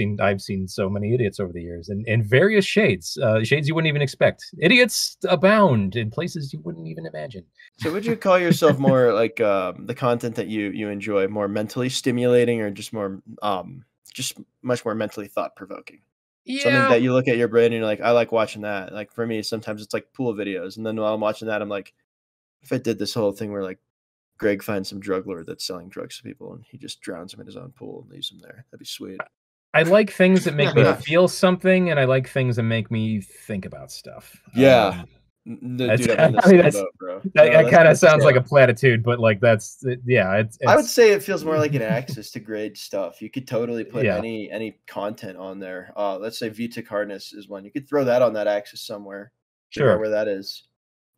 seen so many idiots over the years in various shades you wouldn't even expect. Idiots abound in places you wouldn't even imagine. So would you call yourself more like the content that you enjoy more mentally stimulating, or just more just much more mentally thought provoking? Something that you look at your brain and you're like, I like watching that. Like for me, sometimes it's like pool videos, and then while I'm watching that, I'm like, if I did this whole thing where like Greg finds some drug lord that's selling drugs to people and he just drowns them in his own pool and leaves them there, that'd be sweet. I like things that make me feel something, and I like things that make me think about stuff. Yeah. Dude, I'm in the same boat, bro. That kind of sounds like a platitude, but like it's I would say it feels more like an axis to grade stuff. You could totally put any content on there. Let's say Vita Harness is one. You could throw that on that axis somewhere. Figure out where that is.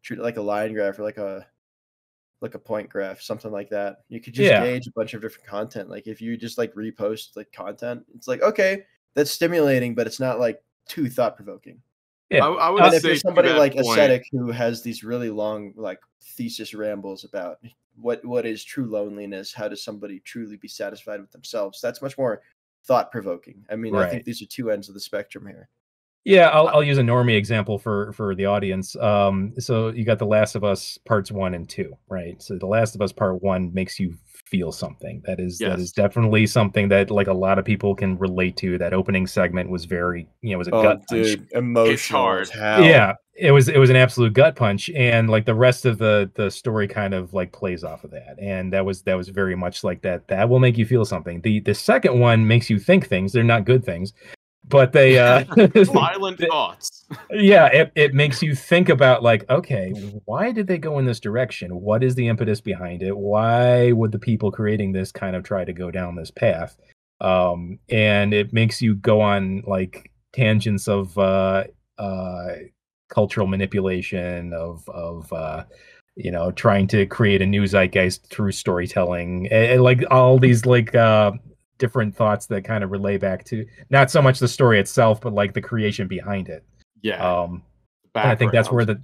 Treat it like a line graph or like a point graph, something like that. You could just gauge a bunch of different content. Like if you just like repost like content, it's like, okay, that's stimulating, but it's not like too thought provoking. Yeah, I would and if say you're somebody like point, Ascetic who has these really long like thesis rambles about what is true loneliness, how does somebody truly be satisfied with themselves, that's much more thought provoking. I mean, I think these are two ends of the spectrum here. Yeah, I'll use a normie example for the audience. So you got The Last of Us parts 1 and 2, right? So The Last of Us part 1 makes you feel something. That is definitely something that like a lot of people can relate to. That opening segment was very, it was a gut punch. Emotional as hell. Yeah, it was an absolute gut punch, and like the rest of the story kind of like plays off of that. And that was very much like that. That will make you feel something. The second one makes you think things. They're not good things. But they violent thoughts. Yeah, it makes you think about like, okay, why did they go in this direction? What is the impetus behind it? Why would the people creating this kind of try to go down this path? And it makes you go on like tangents of cultural manipulation of trying to create a new zeitgeist through storytelling, and like all these like different thoughts that kind of relay back to not so much the story itself, but like the creation behind it. Yeah. And I think that's where the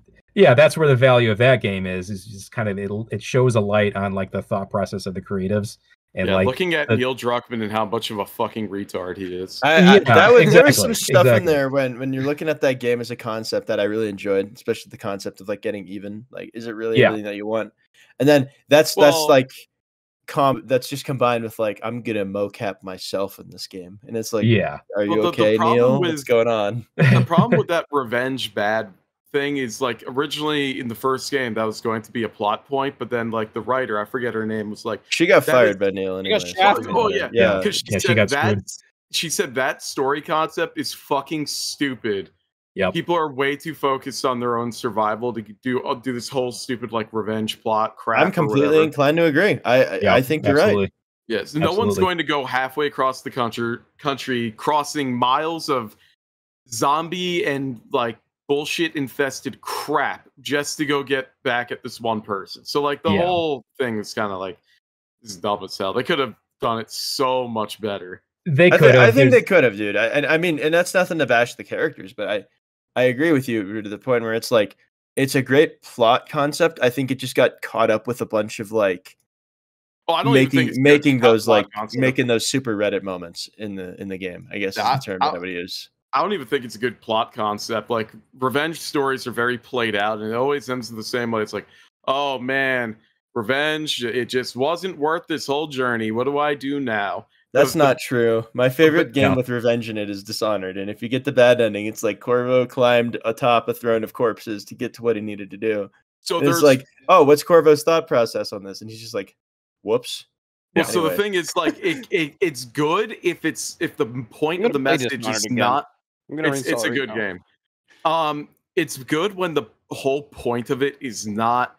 value of that game is just kind of it shows a light on like the thought process of the creatives. And like looking at Neil Druckmann and how much of a fucking retard he is. There was some stuff in there when you're looking at that game as a concept that I really enjoyed, especially the concept of like getting even. Like, is it really everything that you want? And then that's like that's just combined with like, I'm gonna mocap myself in this game, and it's like, are you okay, Neil? What's going on? The problem with that revenge bad thing is like originally in the first game that was going to be a plot point, but then like the writer, I forget her name, was like, She got That fired is- by Neil She got anyway. shafted. Oh yeah, Yeah. because Yeah, she got screwed. she said that story concept is fucking stupid. Yep. People are way too focused on their own survival to do this whole stupid like revenge plot crap. I'm completely or whatever. inclined to agree. I think you're right. Yes, no one's Absolutely. going to go halfway across the country, crossing miles of zombie and like bullshit infested crap just to go get back at this one person. So like the Yeah. whole thing is kind of like this is dumb as hell. They could have done it so much better. They I could have. think they could have, dude. I mean, and that's nothing to bash the characters, but I agree with you to the point where it's like it's a great plot concept. I think it just got caught up with a bunch of like I don't even think it's making good those plot like concept. making those super Reddit moments in the game. I guess is the term that I would use. I don't even think it's a good plot concept. Like revenge stories are very played out, and it always ends the same way. It's like, oh man, revenge. It just wasn't worth this whole journey. What do I do now? That's not true. My favorite game No. with revenge in it is Dishonored, and if you get the bad ending, it's like Corvo climbed atop a throne of corpses to get to what he needed to do. So And there's it's like, oh, what's Corvo's thought process on this? And he's just like, whoops. Well, Yeah. so the Anyway. thing is, like, it's good if the point I'm of the gonna play message Dishonored is again. not. I'm gonna It's reinstall a it good right now. game. It's good when the whole point of it is not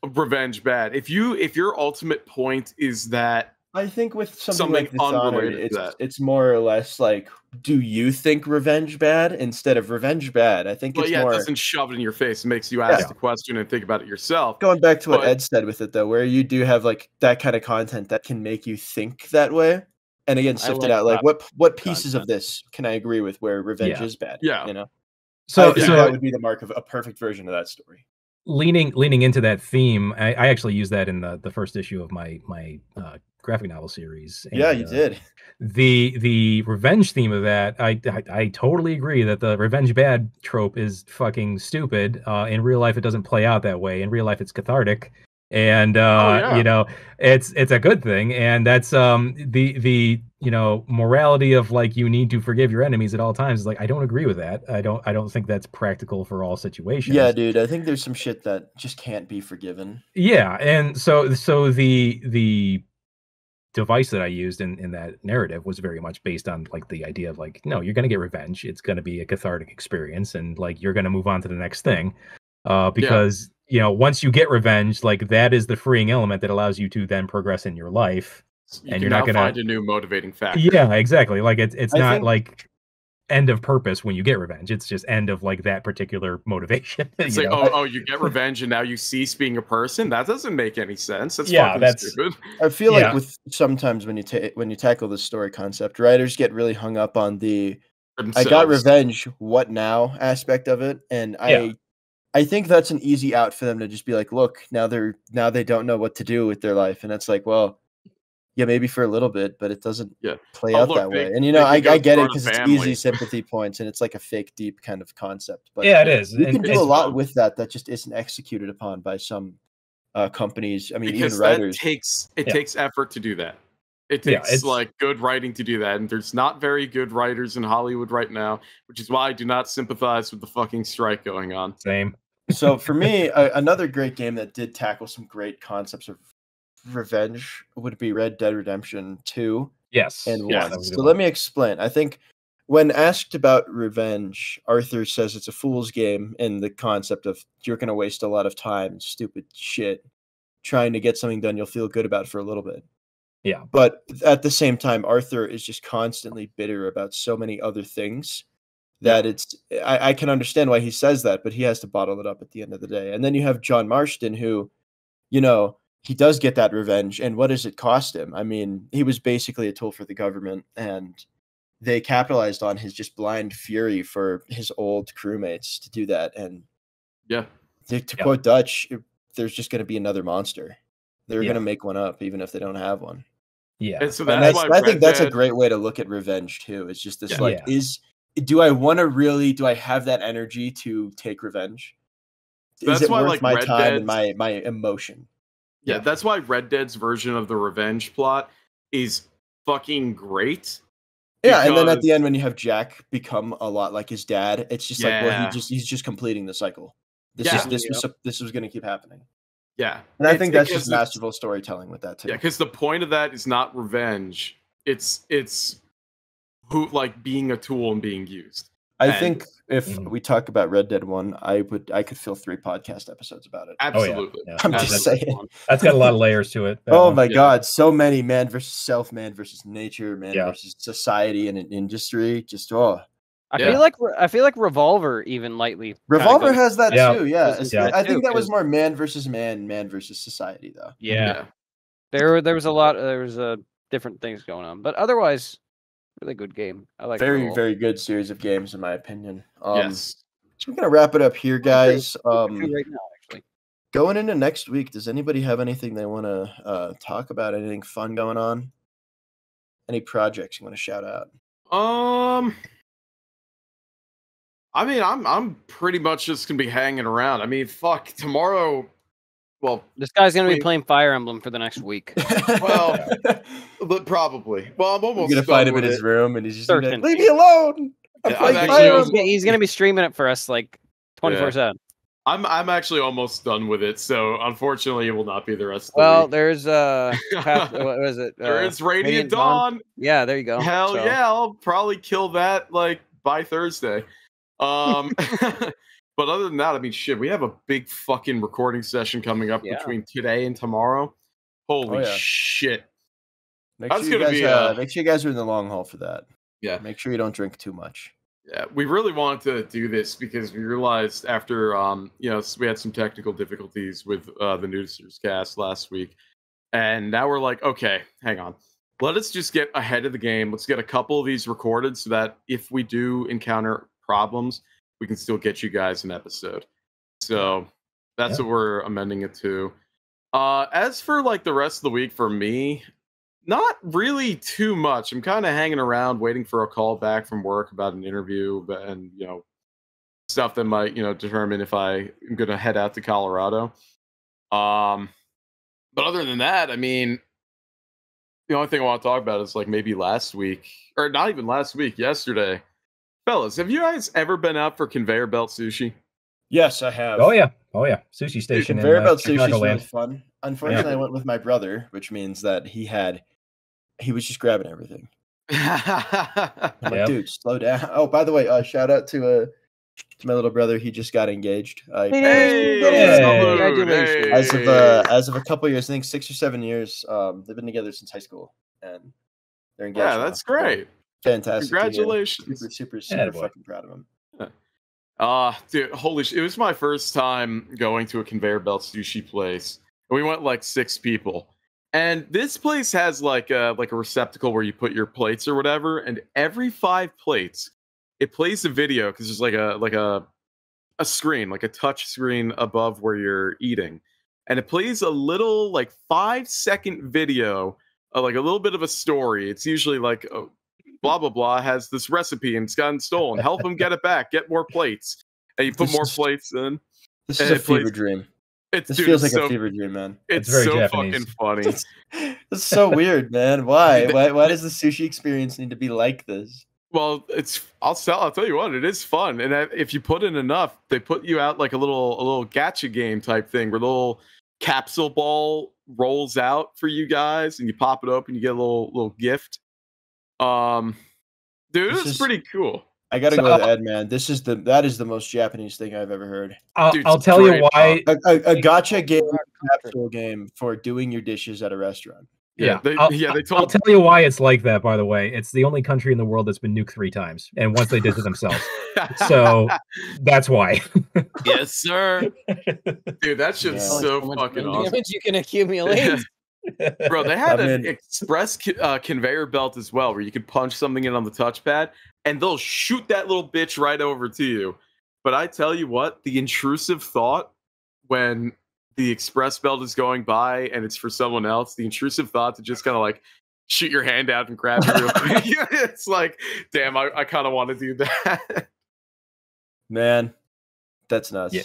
revenge bad. If your ultimate point is that I think with something Something like Dishonored, unrelated to that. it's more or less like, do you think revenge bad instead of revenge bad? I think well, it's yeah, more it doesn't shove it in your face. It makes you ask Yeah. the question and think about it yourself. going back to what but- Ed said with it though, where you do have like that kind of content that can make you think that way. And again, sift it like out. Like that what pieces of content. this can I agree with where revenge Yeah. is bad? Yeah. You know? So I think so that would be the mark of a perfect version of that story. leaning into that theme, I actually used that in the first issue of my graphic novel series. Yeah, and, you did. The revenge theme of that, I totally agree that the revenge bad trope is fucking stupid. In real life, it doesn't play out that way. In real life, it's cathartic, and yeah. you know, it's a good thing. And that's the you know, morality of like you need to forgive your enemies at all times. Is like I don't agree with that. I don't think that's practical for all situations. Yeah, dude. I think there's some shit that just can't be forgiven. Yeah, and so the device that I used in that narrative was very much based on like the idea of like, no, you're gonna get revenge. It's gonna be a cathartic experience, and like you're gonna move on to the next thing. Because you know, once you get revenge, like that is the freeing element that allows you to then progress in your life. You And can you're not now gonna- find a new motivating factor. Yeah, exactly. Like it's I not think- like end of purpose when you get revenge. It's just end of like that particular motivation. It's you like, know? you get revenge and now you cease being a person. That doesn't make any sense. That's Yeah, fucking that's- stupid. I feel Yeah. like with sometimes when you tackle the story concept, writers get really hung up on the I got Themselves. revenge, what now aspect of it, and Yeah. I think that's an easy out for them to just be like, look, now they don't know what to do with their life, and it's like, well, yeah, maybe for a little bit, but it doesn't Yeah. play Oh, out look, that they- way. And you know, they I can go get it start a because it's family. easy sympathy points, and it's like a fake deep kind of concept. But Yeah, it is. you And can do a it's- lot with that just isn't executed upon by some companies. I mean, Because even that writers. takes Yeah. takes effort to do that. It Yeah, takes it's- like good writing to do that, and there's not very good writers in Hollywood right now, which is why I do not sympathize with the fucking strike going on. Same. So for me, another great game that did tackle some great concepts of revenge would be Red Dead Redemption 2 Yes. and yes, 1. that was a good So one. let me explain. I think when asked about revenge, Arthur says it's a fool's game in the concept of you're going to waste a lot of time and stupid shit trying to get something done you'll feel good about for a little bit. Yeah. But at the same time, Arthur is just constantly bitter about so many other things that I can understand why he says that, but he has to bottle it up at the end of the day. And then you have John Marston, who, you know, he does get that revenge. And what does it cost him? I mean, he was basically a tool for the government, and they capitalized on his just blind fury for his old crewmates to do that. And Yeah. to Yeah. quote Dutch, there's just going to be another monster. They're Yeah. going to make one up, even if they don't have one. Yeah. And so And that's why I think Red that's a Dead- great way to look at revenge too. It's just this Yeah. like, Yeah. do I have that energy to take revenge? That's Is it why, worth like, my Red time and Dead's- my emotion? Yeah, Yeah. that's why Red Dead's version of the revenge plot is fucking great. Yeah, and then at the because- end when you have Jack become a lot like his dad, it's just like, well, Yeah. he's just completing the cycle. This Yeah. this was going to keep happening. Yeah, And I think that's because just masterful storytelling with that too. Yeah, because the point of that is not revenge. It's who like being a tool and being used. I And- think if we talk about Red Dead 1, I could fill 3 podcast episodes about it. Absolutely. Yeah. I'm just saying. That's got a lot of layers to it. Oh my Yeah. god, so many man versus self, man versus nature, man Yeah. versus society and an industry. Just oh, I Yeah. feel like Revolver even lightly. kinda Revolver goes- has that Yeah. too. Yeah, Goes into Yeah. that I too, think that was 'cause- more man versus man versus society though. Yeah, there was a lot. There was different things going on, but otherwise, really good game. I like Very Revolver. very good series of games in my opinion. Yes. So we're gonna wrap it up here, guys. Right now, actually. Going into next week, does anybody have anything they want to talk about? Anything fun going on? Any projects you want to shout out? I mean, I'm pretty much just gonna be hanging around. I mean, fuck, tomorrow. Well, This guy's gonna be Wait. playing Fire Emblem for the next week. well, but probably. Well, I'm you're almost gonna done find him in with his it. room, and he's just gonna be like, Certainly. leave me alone. I'm Yeah, playing I'm Fire actually- Emblem." He's gonna be streaming it for us like 24/7. I'm actually almost done with it, so unfortunately, it will not be the rest of the Well, week. there's what was it? There is Radiant Radiant Dawn. Yeah, there you go. Hell So- yeah, I'll probably kill that like by Thursday. But other than that, I mean, shit, we have a big fucking recording session coming up Yeah. between today and tomorrow. Holy Oh, yeah. shit! Make That's sure you gonna guys, be, make sure you guys are in the long haul for that. Yeah. Make sure you don't drink too much. Yeah, we really wanted to do this because we realized after we had some technical difficulties with the Newscast last week, and now we're like, okay, hang on, let us just get ahead of the game. Let's get a couple of these recorded so that if we do encounter problems, we can still get you guys an episode. So that's what we're amending it to. As for like the rest of the week for me, not really too much. I'm kind of hanging around waiting for a call back from work about an interview and stuff that might determine if I am going to head out to Colorado. But other than that, I mean, the only thing I want to talk about is like maybe last week, or not even last week, yesterday. Fellas, have you guys ever been out for conveyor belt sushi? Yes, I have. Oh yeah. Sushi station. Conveyor belt in, sushi is really Chicagoland. fun. Unfortunately, I went with my brother, which means that he was just grabbing everything. I'm like, Yep. dude, slow down. Oh, by the way, shout out to my little brother. He just got engaged. Hey, Hey. salute, Congratulations. hey. As of a couple years, I think 6 or 7 years. They've been together since high school, and they're engaged. Yeah, now. that's great. Fantastic. to hear. Congratulations. Super Attaboy. fucking proud of him. Dude, holy shit. It was my first time going to a conveyor belt sushi place. We went like 6 people. And this place has like a receptacle where you put your plates or whatever, and every 5 plates, it plays a video because there's like a screen, like a touch screen above where you're eating. And it plays a little like 5-second video, like a little bit of a story. It's usually like blah blah blah has this recipe and it's gotten stolen. Help him get it back. Get more plates. And you put This more is- plates in. This And is a it plays- fever dream. It's This dude, feels it's like so, a fever dream, man. It's It's very so Japanese. fucking funny. It's so weird, man. Why? Why does the sushi experience need to be like this? Well, I'll tell you what, it is fun. And if you put in enough, they put you out like a little gacha game type thing where the little capsule ball rolls out for you guys and you pop it open, you get a little gift. Dude, This it's is- pretty cool. I gotta So- go with Ed, man. That is the most Japanese thing I've ever heard. Dude, I'll tell you straight why. A gotcha game, capsule game for doing your dishes at a restaurant. Yeah, They I'll told tell you why it's like that. By the way, it's the only country in the world that's been nuked 3 times, and once they did it themselves. So that's why. yes, sir. Dude, that shit's Yeah. so much fucking brain awesome. damage you can accumulate. Bro, they had I an mean- express conveyor belt as well, where you could punch something in on the touchpad, and they'll shoot that little bitch right over to you. But I tell you what, the intrusive thought when the express belt is going by and it's for someone else, the intrusive thought to just kind of like shoot your hand out and grab it real quick. It's like, damn, I kind of want to do that. Man, that's nuts. Yeah.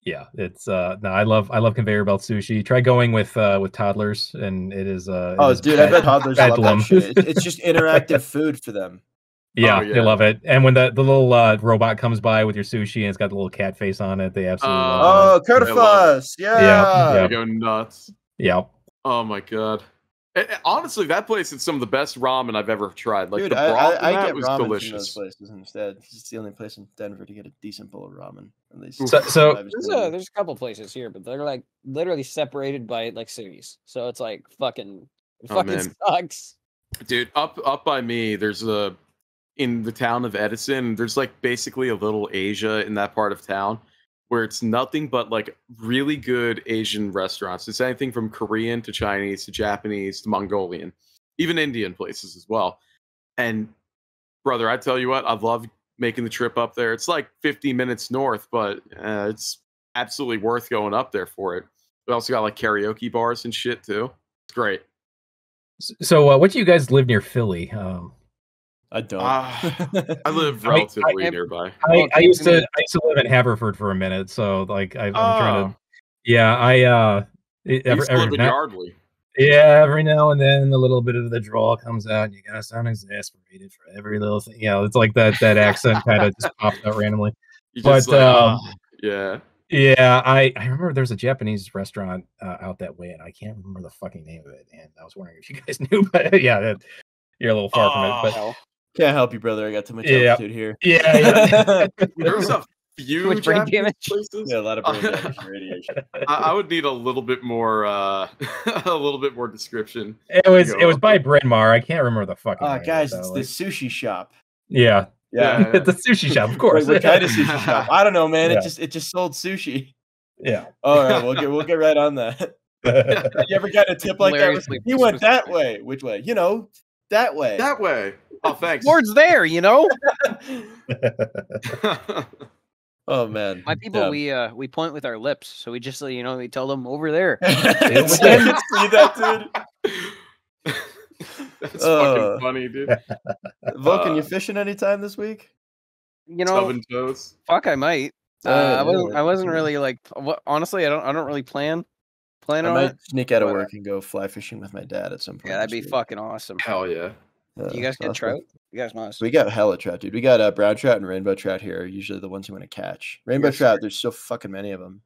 Yeah, it's no, I love conveyor belt sushi. Try going with toddlers, and it is. Oh, dude, I bet toddlers love that bedlam. shit. It's just interactive food for them. Yeah, yeah. they love it. And when the little robot comes by with your sushi and it's got the little cat face on it, they absolutely love Oh, I love Curtifus. Yeah. Yeah. They go nuts. it. Yep. Oh my god. Honestly, that place is some of the best ramen I've ever tried. Like Dude, the broth in I that get was ramen from those delicious. places instead. It's the only place in Denver to get a decent bowl of ramen. At least. Oof. So There's a couple places here, but they're like literally separated by like cities. So it's like fucking Oh, man. sucks. Dude, up by me, there's in the town of Edison, there's like basically a little Asia in that part of town where it's nothing but like really good Asian restaurants. It's anything from Korean to Chinese to Japanese to Mongolian, even Indian places as well. And brother, I tell you what, I've loved making the trip up there. It's like 50 minutes north, but it's absolutely worth going up there for it. We also got like karaoke bars and shit too. It's great. So what do you guys live near Philly? I don't. I live relatively nearby. I used to live in Haverford for a minute, so like I'm trying to. Yeah, I used to live in Yardley. Yeah, every now and then a little bit of the drawl comes out, and you gotta sound exasperated for every little thing. You know, it's like that accent kind of just pops out randomly. But yeah. Yeah, I remember there's a Japanese restaurant out that way, and I can't remember the fucking name of it. And I was wondering if you guys knew, but yeah, you're a little far from it. But can't help you, brother. I got too much altitude here. Yeah. There's a few brain damage places. Yeah, a lot of brain damage and radiation. I would need a little bit more description. It was by Bryn Mawr. I can't remember the fucking name. Guys, it's the sushi shop. Yeah. Yeah. The sushi shop, of course. What kind of sushi shop? I don't know, man. Yeah. It just sold sushi. Yeah. All right, we'll get right on that. You ever got a tip like that? He went that way. Which way? You know, that way. That way. Oh, thanks. Lord's there, you know. Oh man, my people, we point with our lips, so we just we tell them over there. See that, dude? That's fucking funny, dude. Vulcan, you fishing anytime this week? Stubbing toes. Fuck, I might. I wasn't really like. Honestly, I don't really plan on it. Sneak out of work and go fly fishing with my dad at some point. Yeah, that'd be fucking awesome. Hell yeah. Do you guys get trout? You guys must. We got hella trout, dude. We got brown trout and rainbow trout here. Are usually the ones you want to catch. Rainbow trout, there's so fucking many of them,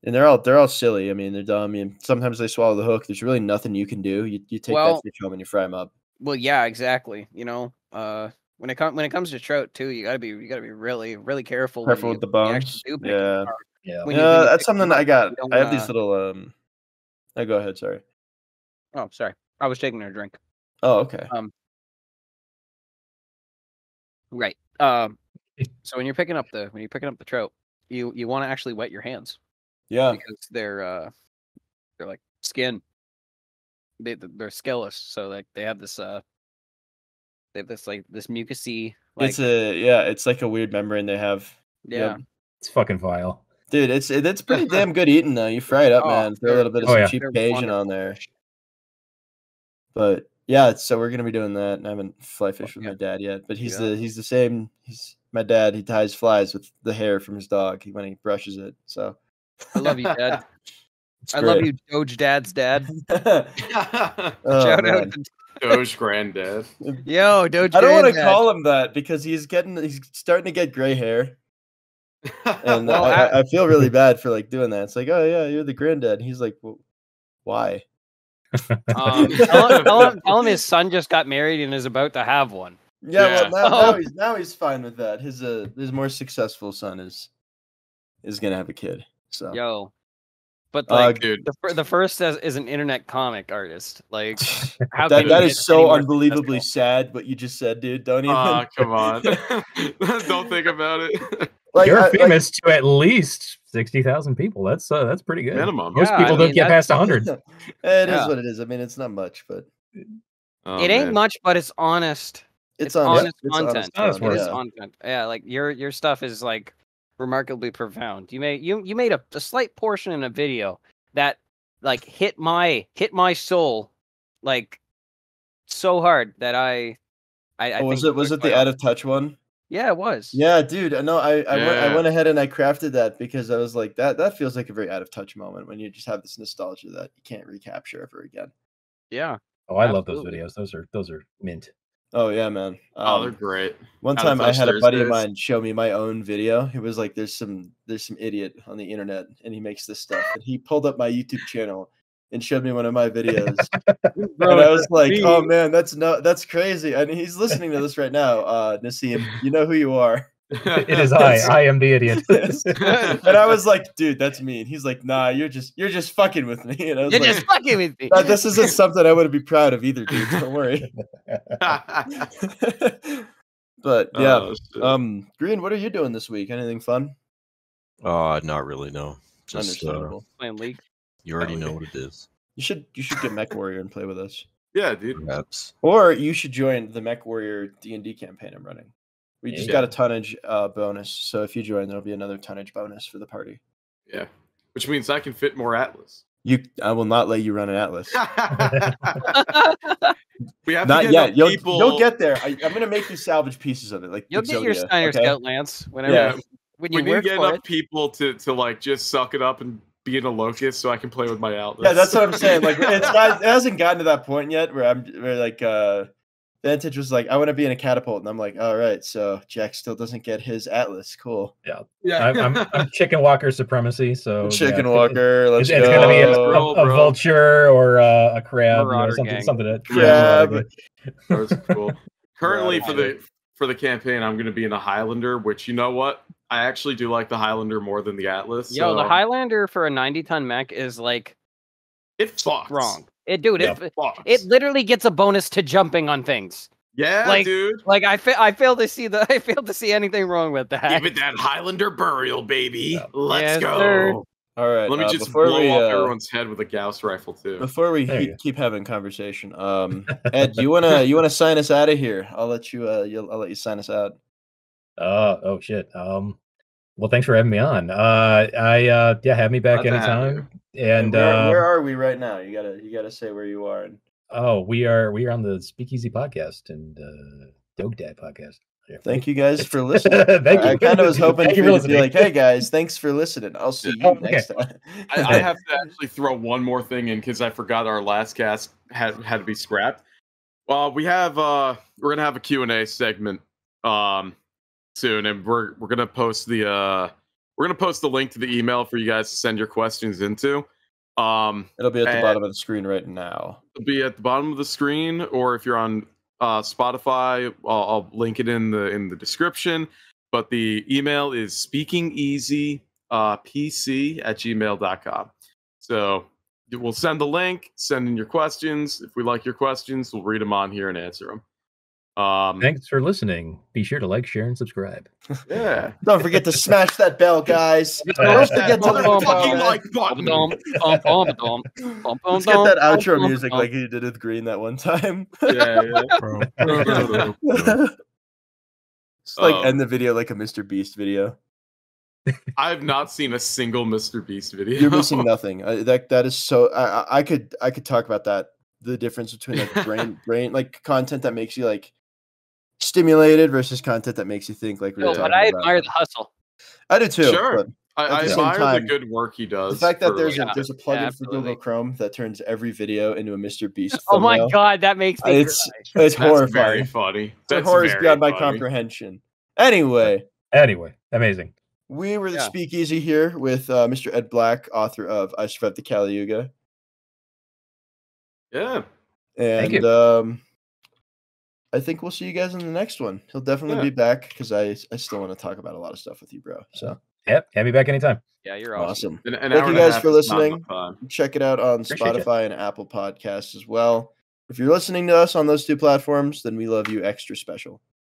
and they're all silly. I mean, they're dumb. I mean, sometimes they swallow the hook. There's really nothing you can do. You take that fish home and you fry them up. Well, yeah, exactly. When it comes to trout too, you gotta be really really careful. Careful with the bumps. Yeah. That's something I got. I have these little. Oh, go ahead. Sorry. Oh, sorry. I was taking a drink. Oh, okay. Right. So when you're picking up the trout, you want to actually wet your hands. Yeah. Because they're like skin. They're scaleless, so like they have this this mucusy. Like, it's like a weird membrane they have. Yeah. Yep. It's fucking vile. Dude, it's pretty damn good eating though. You fry it up, man. Throw a little bit of some cheap Cajun on there. But yeah, so we're gonna be doing that. I haven't fly fished with my dad yet, but he's the same. He's my dad. He ties flies with the hair from his dog when he brushes it. So I love you, Dad. I love you, Doge Dad's dad. Shout out to Doge Granddad. Yo, Doge. I don't want to call him that because he's starting to get gray hair. And I feel really bad for like doing that. It's like, oh yeah, you're the granddad. He's like, well, why? Tell him his son just got married and is about to have one. Yeah. Well, now he's fine with that. His more successful son is gonna have a kid. So yo, but like, the first is an internet comic artist. Like, that is so unbelievably sad. What you just said, dude. Don't even. Come on. Don't think about it. You're famous to at least 60,000 people. That's pretty good. Minimum. Most people don't get past 100. It is what it is. I mean, it's not much, but it ain't much. But it's honest. It's honest content. Honest content. Yeah, like your stuff is like remarkably profound. You made a slight portion in a video that like hit my soul like so hard that I was it the out of touch one? Yeah, it was. Yeah, dude. I went ahead and I crafted that because I was like, that feels like a very out of touch moment when you just have this nostalgia that you can't recapture ever again. Yeah. Oh, I love those videos. Those are mint. Oh yeah, man. Oh, they're great. One How to time I Touch had a buddy of Thursdays. mine show me my own video. It was like there's some idiot on the internet and he makes this stuff. And he pulled up my YouTube channel and showed me one of my videos. And I was like, oh man, that's crazy. And he's listening to this right now. Nassim, you know who you are. It is I am the idiot. And I was like, dude, that's me. And he's like, nah, you're just fucking with me. And I was You're like, just fucking with me. this isn't something I would be proud of either, dude. Don't worry. But yeah, Oh, shit. Green, what are you doing this week? Anything fun? Not really. No. Just Understandable. Playing League. you already Oh, know yeah. what it is. You should get Mech Warrior and play with us, Yeah, dude. Perhaps. or you should join the Mech Warrior D&D campaign I'm running. We just Yeah. got a tonnage bonus, so if you join, there'll be another tonnage bonus for the party. Yeah. Which means I can fit more Atlas. I will not let you run an Atlas. We have Not to get yet. enough people. You'll get there. I'm gonna make you salvage pieces of it, like You'll get your Exodia, Steiner okay? Scout Lance whenever Yeah. when We you need to work get for enough it. people to like just suck it up and be in a locust so I can play with my Atlas. Yeah, that's what I'm saying. Like it hasn't gotten to that point yet where like Vantage was like, I want to be in a catapult, and I'm like, all right, so Jack still doesn't get his Atlas. Cool. yeah. I'm Chicken Walker supremacy, so Chicken yeah, Walker, let's it's go. gonna be a Scroll, bro. vulture or a crab, Marauder something gang. something that Crab. That's cool. Currently Right. for the campaign, I'm gonna be in a Highlander, which you know what? I actually do like the Highlander more than the Atlas. Yo, the so Highlander for a 90-ton mech is like it fucks. wrong. Dude, Yeah. Fucks. it literally gets a bonus to jumping on things. Yeah, like- dude. Like I fail to see anything wrong with that. Give it that Highlander burial, baby. Yeah. Let's Yes, go. sir. All right. Let me just before blow we off everyone's head with a Gauss rifle too. before we There you go. keep having conversation, Ed, you wanna sign us out of here? I'll let you I'll let you sign us out. Oh shit. Well, thanks for having me on. Have me back Glad to have anytime. And where are we right now? You gotta say where you are. we are on the Speakeasy podcast and Doge Dad podcast. Thank you guys for listening. Thank you. I kind of was hoping Thank for you you for to be like, listening. hey guys, thanks for listening. I'll see you Okay. next time. I have to actually throw one more thing in because I forgot our last cast had to be scrapped. Well, we have we're gonna have a Q&A segment soon, and we're gonna post the link to the email for you guys to send your questions into. It'll be at the And- bottom of the screen right now. It'll be at the bottom of the screen, or if you're on Spotify, I'll link it in the description. But the email is speakingeasypc@gmail.com. So we'll send the link, send in your questions. If we like your questions, we'll read them on here and answer them. Thanks for listening. Be sure to like, share, and subscrib. Yeah. Don't forget to smash that bell, guys. Don't forget to leave a comment. like button. Let's get that outro music like you did with Green that one time. Yeah. Just like end the video like a Mr. Beast video. I've not seen a single Mr. Beast video. You're missing nothing. That is so. I could talk about that. The difference between like brain like content that makes you like stimulated versus content that makes you think. Like we were No, talking but I about. admire the hustle. I do too. Sure. But I at the same admire the time, good work he does. the fact that for, there's like, a plugin for absolutely. Google Chrome that turns every video into a Mr. Beast. Oh my thumbnail, god, that makes me It's cry. it's that's horrifying. very funny. The That's horror is very beyond my funny. comprehension. Anyway, Amazing. we were the Yeah. Speakeasy here with Mr. Ed Black, author of I Survived the Kali Yuga. Yeah. Thank And I think we'll see you guys in the next one. He'll definitely Yeah. be back because I still want to talk about a lot of stuff with you, bro. So Yep. Have me back anytime. Yeah, you're awesome. awesome. An Thank hour you and a guys half for is not listening. enough time. Check it out on Appreciate you. Spotify and Apple Podcasts as well. If you're listening to us on those two platforms, then we love you extra special.